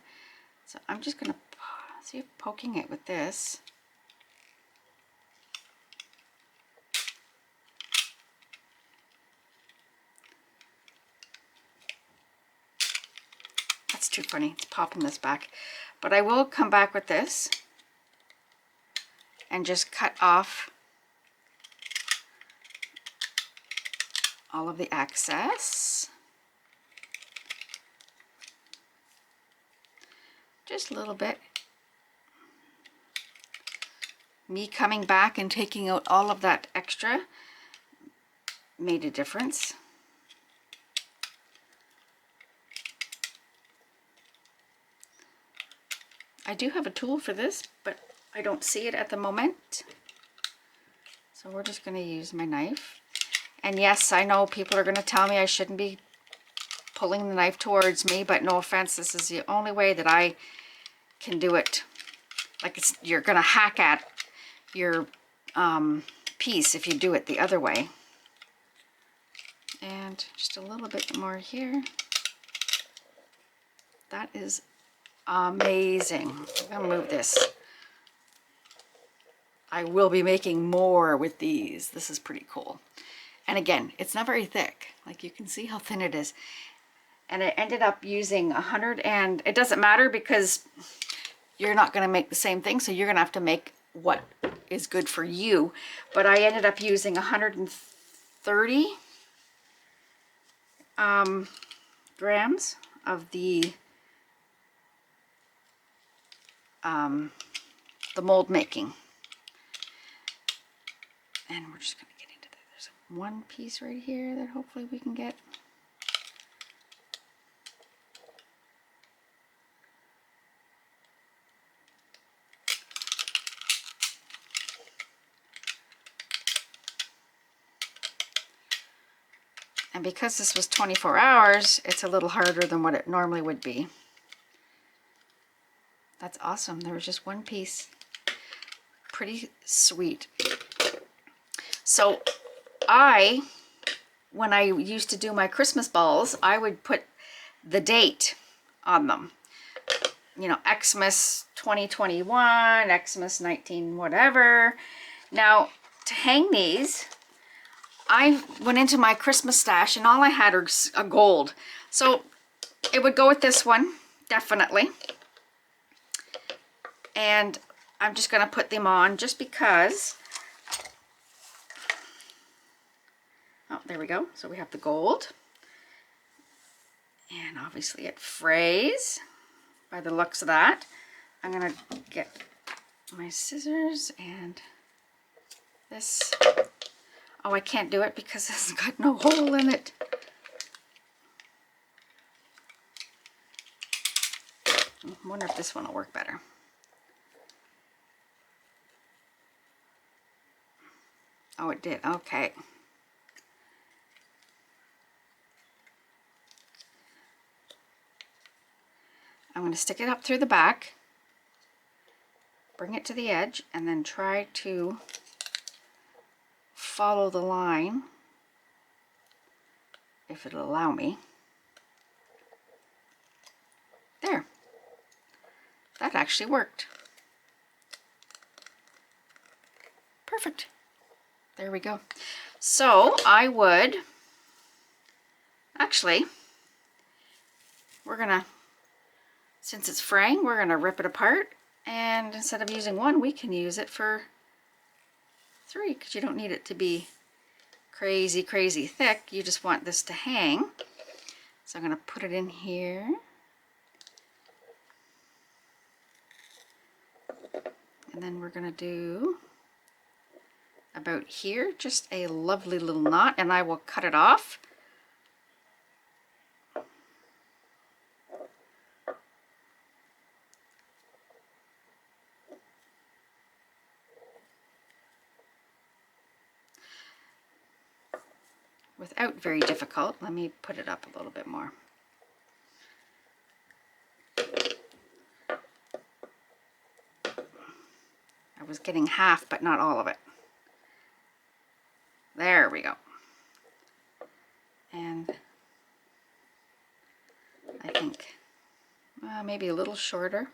So I'm just going to see poking it with this. That's too funny. It's popping this back. But I will come back with this and just cut off all of the excess. Just a little bit. Me coming back and taking out all of that extra made a difference. I do have a tool for this, but I don't see it at the moment. So we're just going to use my knife. And yes, I know people are going to tell me I shouldn't be pulling the knife towards me, but no offense, this is the only way that I can do it. Like you're going to hack at your piece if you do it the other way. And just a little bit more here. That is amazing. I'm going to move this. I will be making more with these. This is pretty cool. And again, it's not very thick. Like you can see how thin it is. And I ended up using 100, and it doesn't matter because you're not going to make the same thing. So you're going to have to make what is good for you. But I ended up using 130 grams of the mold making. And we're just going to get into that. There's one piece right here that hopefully we can get. And because this was 24 hours, it's a little harder than what it normally would be. That's awesome. There was just one piece. Pretty sweet. So when I used to do my Christmas balls, I would put the date on them. You know, Xmas 2021, Xmas 19 whatever. Now, to hang these, I went into my Christmas stash and all I had was a gold. So it would go with this one, definitely. And I'm just going to put them on just because. Oh, there we go. So we have the gold. And obviously it frays by the looks of that. I'm going to get my scissors and this. Oh, I can't do it because it's got no hole in it. I wonder if this one will work better. Oh, it did. Okay. I'm going to stick it up through the back, bring it to the edge, and then try to follow the line, if it'll allow me. There. That actually worked. Perfect. There we go. So I would, actually, we're going to, since it's fraying, we're going to rip it apart. And instead of using one, we can use it for 3, because you don't need it to be crazy, crazy thick. You just want this to hang. So I'm going to put it in here. And then we're going to do about here, just a lovely little knot, and I will cut it off. Without very difficult. Let me put it up a little bit more. I was getting half, but not all of it. There we go. And I think maybe a little shorter.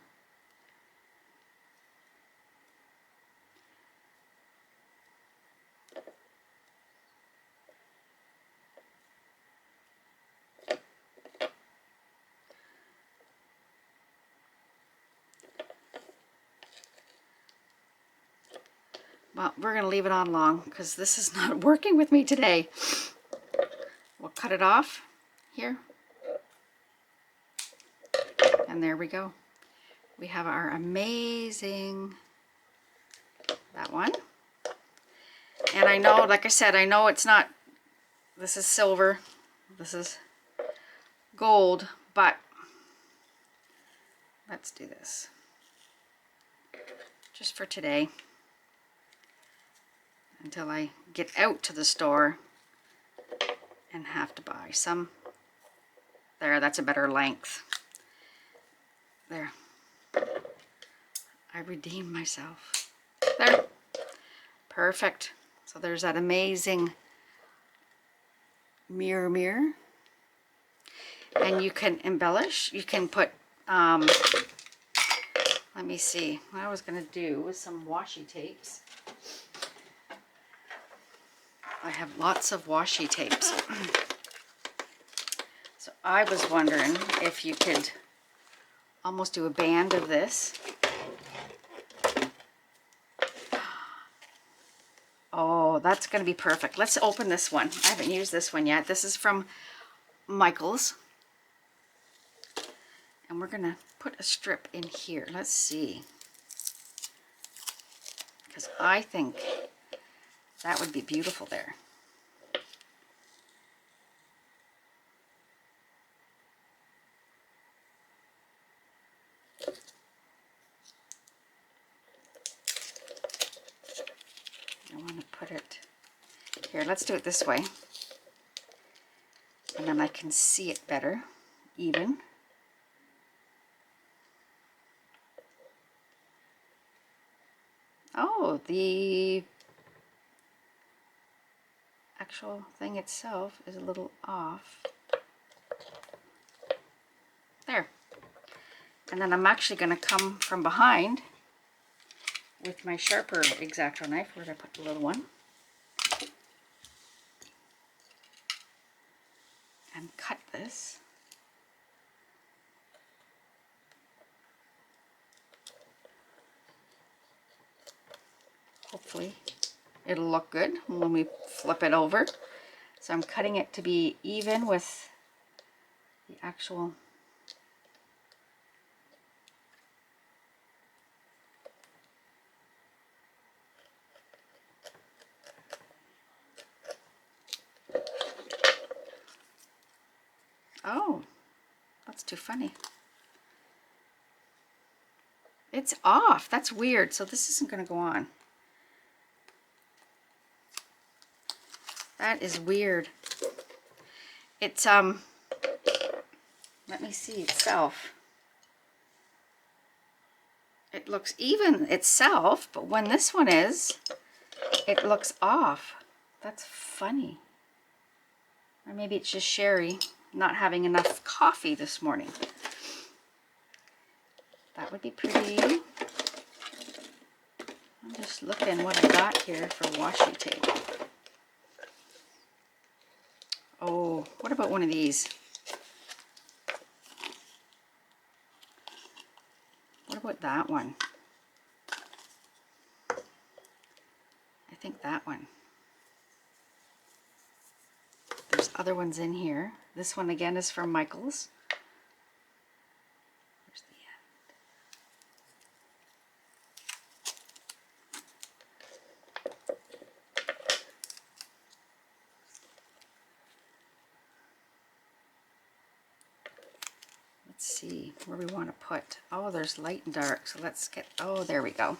Well, we're going to leave it on long because this is not working with me today. We'll cut it off here. And there we go. We have our amazing, that one. And I know, like I said, I know it's not, this is silver, this is gold, but let's do this just for today until I get out to the store and have to buy some. There, that's a better length. There. I redeemed myself. There. Perfect. So there's that amazing mirror. And you can embellish. You can put, let me see. What I was going to do was some washi tapes. I have lots of washi tapes. So I was wondering if you could almost do a band of this. Oh, that's going to be perfect. Let's open this one. I haven't used this one yet. This is from Michaels. And we're going to put a strip in here. Let's see. Because I think that would be beautiful there. I want to put it here. Let's do it this way. And then I can see it better, even. Oh, the actual thing itself is a little off. There. And then I'm actually going to come from behind with my sharper X-Acto knife. Where did I put the little one? And cut this. Hopefully it'll look good when we flip it over. So I'm cutting it to be even with the actual Oh, that's too funny. It's off. That's weird. So this isn't going to go on. That is weird. It's, let me see itself. It looks even itself, but when this one is, it looks off. That's funny. Or maybe it's just Sherry not having enough coffee this morning. That would be pretty. I'm just looking what I got here for washi tape. Oh, what about one of these? What about that one? I think that one. There's other ones in here. This one again is from Michaels. Where's the end? Let's see where we want to put. Oh, there's light and dark. So let's get, oh, there we go.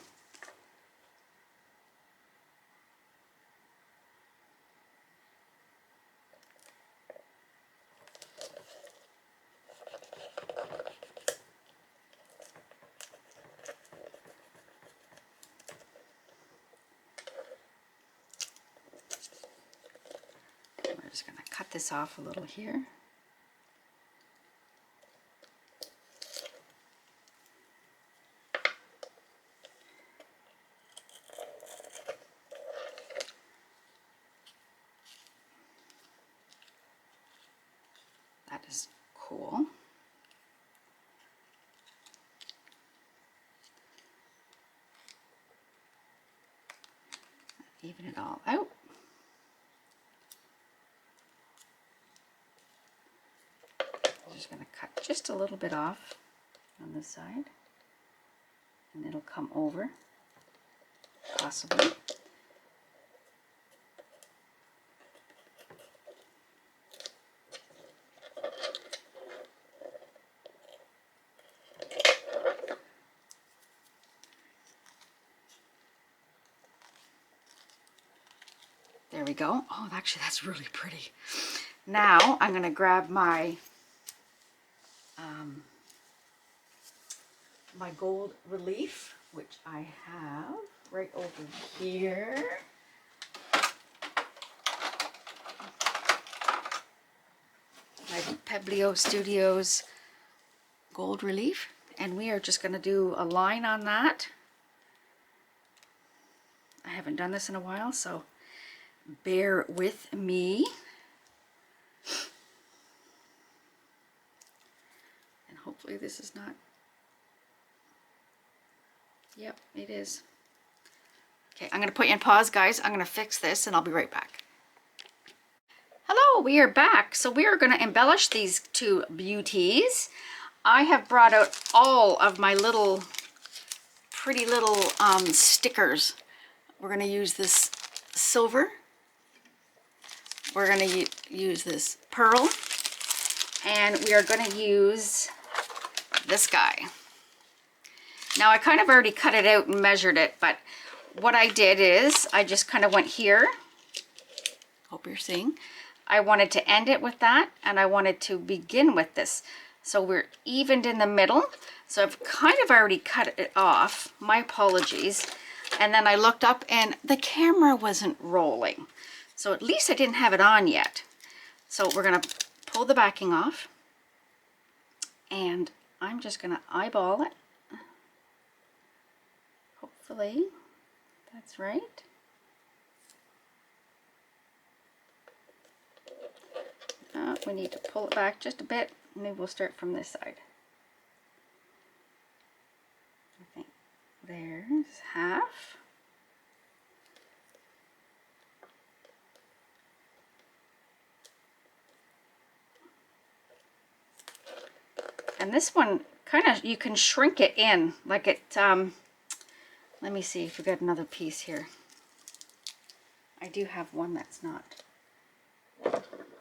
We're just going to cut this off a little here. That is cool. Even it all out. I'm just going to cut just a little bit off on this side, and it'll come over, possibly. There we go. Oh, actually, that's really pretty. Now I'm going to grab my my gold relief, which I have right over here. My Peblio Studios gold relief, and we are just going to do a line on that. I haven't done this in a while, so bear with me. And hopefully this is not... Yep, it is. Okay, I'm going to put you on pause, guys. I'm going to fix this and I'll be right back. Hello, we are back. So we are going to embellish these two beauties. I have brought out all of my little pretty little stickers. We're going to use this silver. We're going to use this pearl. And we are going to use this guy. Now I kind of already cut it out and measured it, but what I did is I just kind of went here. Hope you're seeing. I wanted to end it with that, and I wanted to begin with this. So we're evened in the middle. So I've kind of already cut it off. My apologies. And then I looked up and the camera wasn't rolling. So at least I didn't have it on yet. So we're going to pull the backing off. And I'm just going to eyeball it. Hopefully that's right. We need to pull it back just a bit. Maybe we'll start from this side. I think there's half. And this one kind of, you can shrink it in like it, let me see if we got another piece here. I do have one that's not.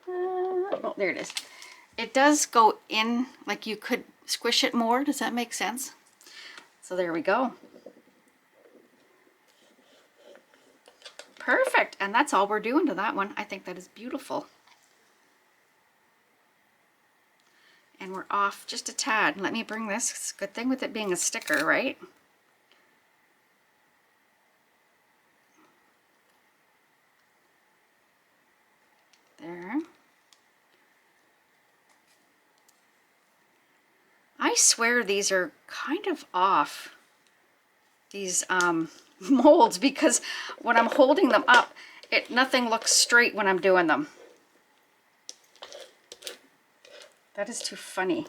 Oh, there it is. It does go in, like you could squish it more. Does that make sense? So there we go. Perfect. And that's all we're doing to that one. I think that is beautiful. And we're off just a tad. Let me bring this. It's a good thing with it being a sticker, right? There. I swear these are kind of off, these molds, because when I'm holding them up, nothing looks straight when I'm doing them. That is too funny.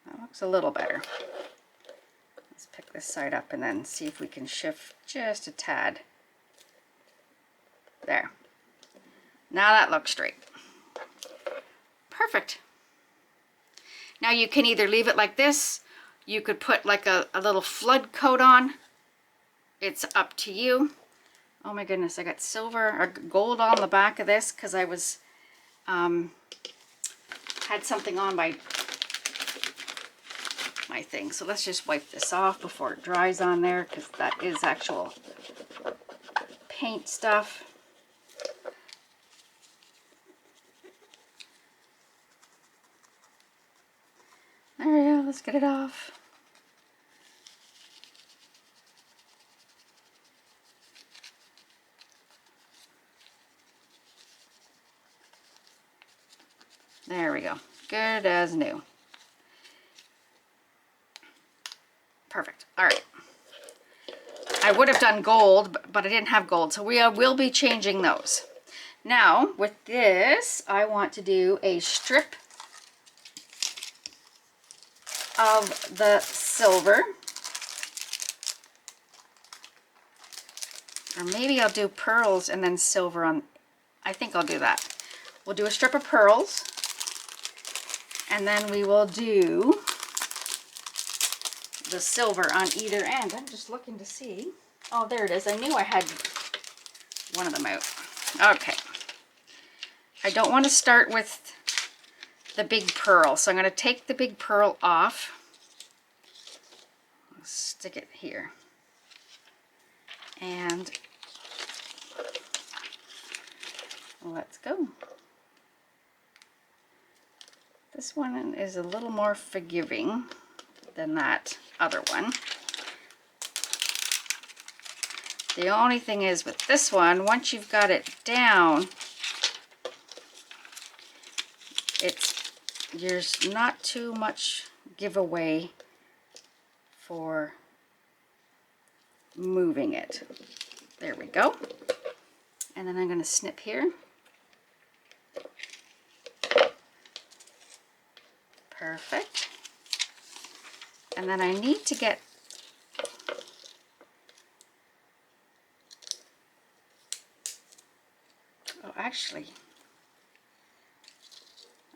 That looks a little better. Let's pick this side up and then see if we can shift just a tad. There. Now that looks straight. Perfect. Now you can either leave it like this, you could put like a little flood coat on. It's up to you. Oh my goodness, I got silver or gold on the back of this because I was had something on my thing. So let's just wipe this off before it dries on there, because that is actual paint stuff. There we go, let's get it off. There we go, good as new. Perfect, all right. I would have done gold, but I didn't have gold, so we will be changing those. Now, with this, I want to do a strip of the silver. Or maybe I'll do pearls and then silver on, I think I'll do that. We'll do a strip of pearls, and then we will do the silver on either end. I'm just looking to see. Oh, there it is. I knew I had one of them out. Okay. I don't want to start with the big pearl, so I'm going to take the big pearl off. stick it here. And let's go. This one is a little more forgiving than that other one. The only thing is with this one, once you've got it down, there's not too much giveaway for moving it. There we go. And then I'm going to snip here. Perfect. And then I need to get actually,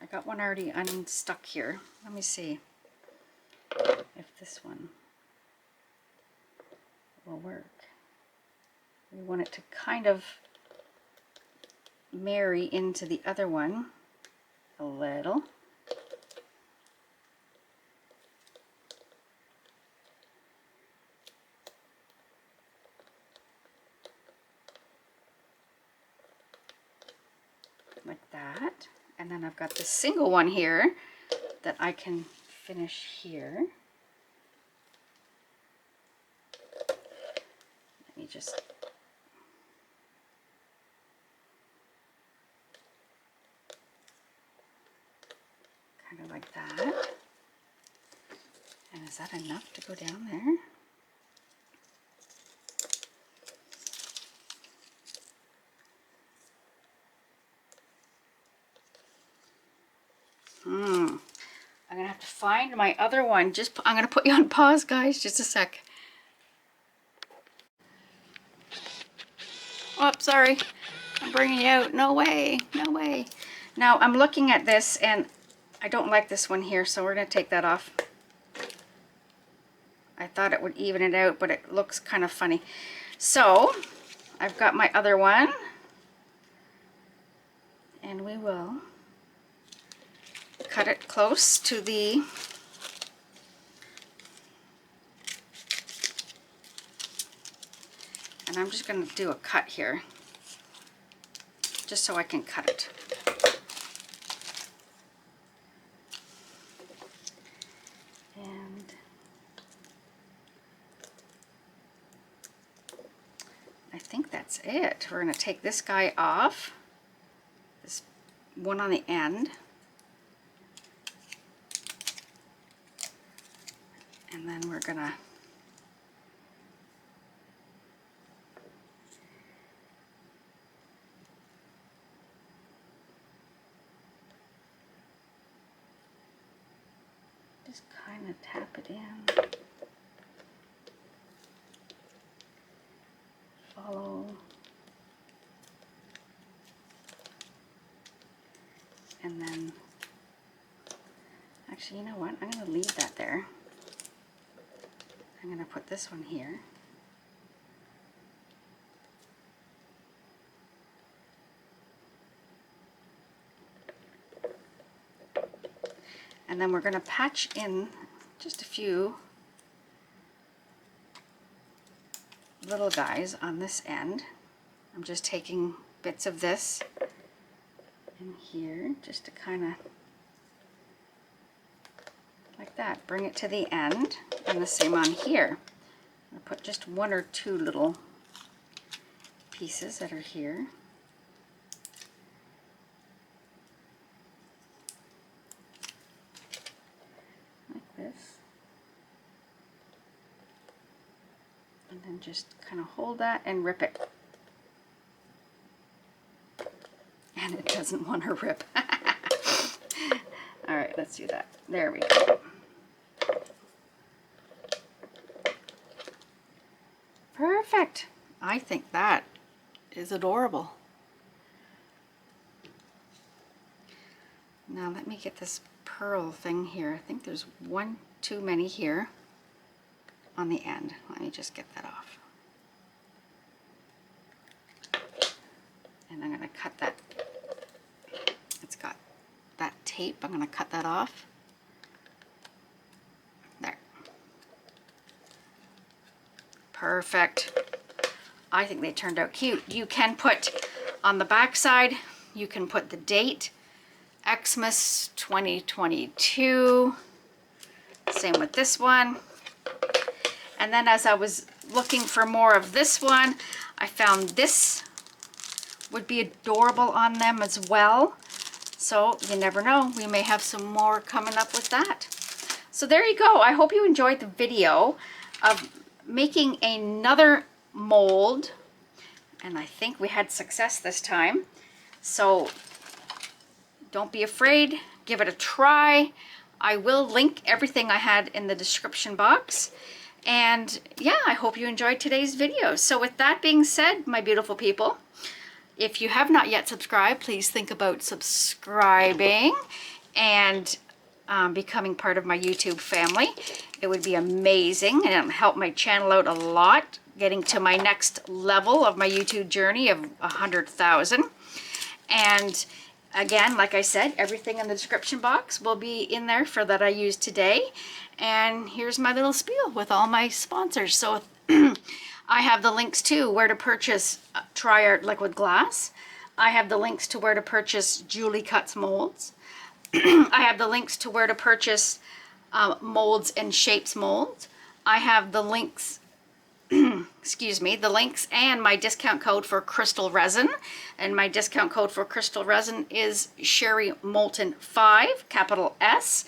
I got one already unstuck here. Let me see if this one will work. We want it to kind of marry into the other one a little. Like that. And then I've got this single one here that I can finish here. Let me just kind of like that. And is that enough to go down there? I'm gonna have to find my other one. I'm gonna put you on pause, guys, just a sec. Oh, sorry. I'm bringing you out. No way, no way. Now I'm looking at this and I don't like this one here, so we're gonna take that off. I thought it would even it out, but it looks kind of funny. So I've got my other one, and we will cut it close to the and I'm just going to do a cut here just so I can cut it. And I think that's it. We're going to take this guy off, this one on the end. And then we're gonna just kind of tap it in. Follow. And then, actually, you know what? I'm gonna leave that there. I'm going to put this one here. And then we're going to patch in just a few little guys on this end. I'm just taking bits of this in here just to kind of like that, bring it to the end, and the same on here. I'll put just one or two little pieces that are here. Like this. And then just kind of hold that and rip it. And it doesn't want to rip. All right, let's do that. There we go. Perfect. I think that is adorable. Now let me get this pearl thing here. I think there's one too many here on the end. Let me just get that off. And I'm going to cut that. It's got that tape. I'm going to cut that off. There. Perfect. I think they turned out cute. You can put on the back side, you can put the date, Xmas 2022. Same with this one. And then as I was looking for more of this one, I found this would be adorable on them as well. So you never know, we may have some more coming up with that. So there you go. I hope you enjoyed the video of making another mold. And I think we had success this time. So don't be afraid, give it a try. I will link everything I had in the description box. And yeah, I hope you enjoyed today's video. So with that being said, my beautiful people, if you have not yet subscribed, please think about subscribing and becoming part of my YouTube family. It would be amazing and it'll help my channel out a lot, getting to my next level of my YouTube journey of 100,000. And again, like I said, everything in the description box will be in there for that I used today. And here's my little spiel with all my sponsors. So I have the links to where to purchase TriArt liquid glass. I have the links to where to purchase Julie Cuts molds. I have the links to where to purchase molds and shapes molds. I have the links, excuse me, the links and my discount code for Krystal Resin. And my discount code for Krystal Resin is Sherry Molten 5, capital S.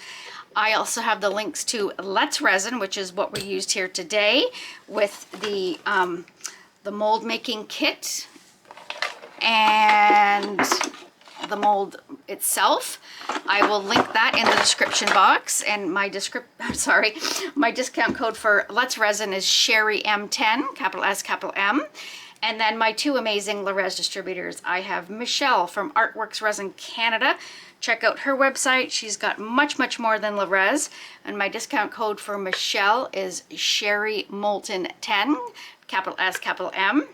I also have the links to Let's Resin, which is what we used here today with the mold making kit and the mold itself. I will link that in the description box, and my discount code for Let's Resin is Sherry M10, capital S, capital M. And then my two amazing Rez distributors. I have Michelle from Artworks Resin Canada. Check out her website. She's got much, much more than Rez. And my discount code for Michelle is Sherry Molten 10, capital S, capital M.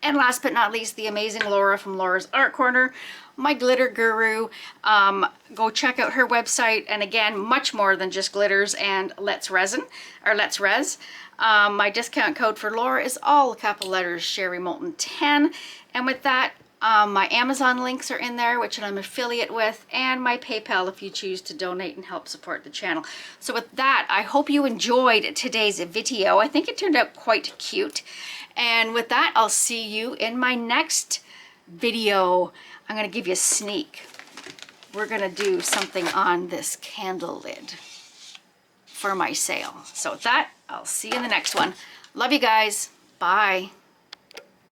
And last but not least, the amazing Laura from Laura's Art Corner, my glitter guru. Go check out her website. And again, much more than just glitters and Let's Resin, or Let's Rez. My discount code for Laura is all capital letters, Sherry Molten 10. And with that, my Amazon links are in there, which I'm an affiliate with, and my PayPal if you choose to donate and help support the channel. So with that, I hope you enjoyed today's video. I think it turned out quite cute. And with that, I'll see you in my next video. I'm going to give you a sneak. We're going to do something on this candle lid for my sale. So with that, I'll see you in the next one. Love you guys. Bye.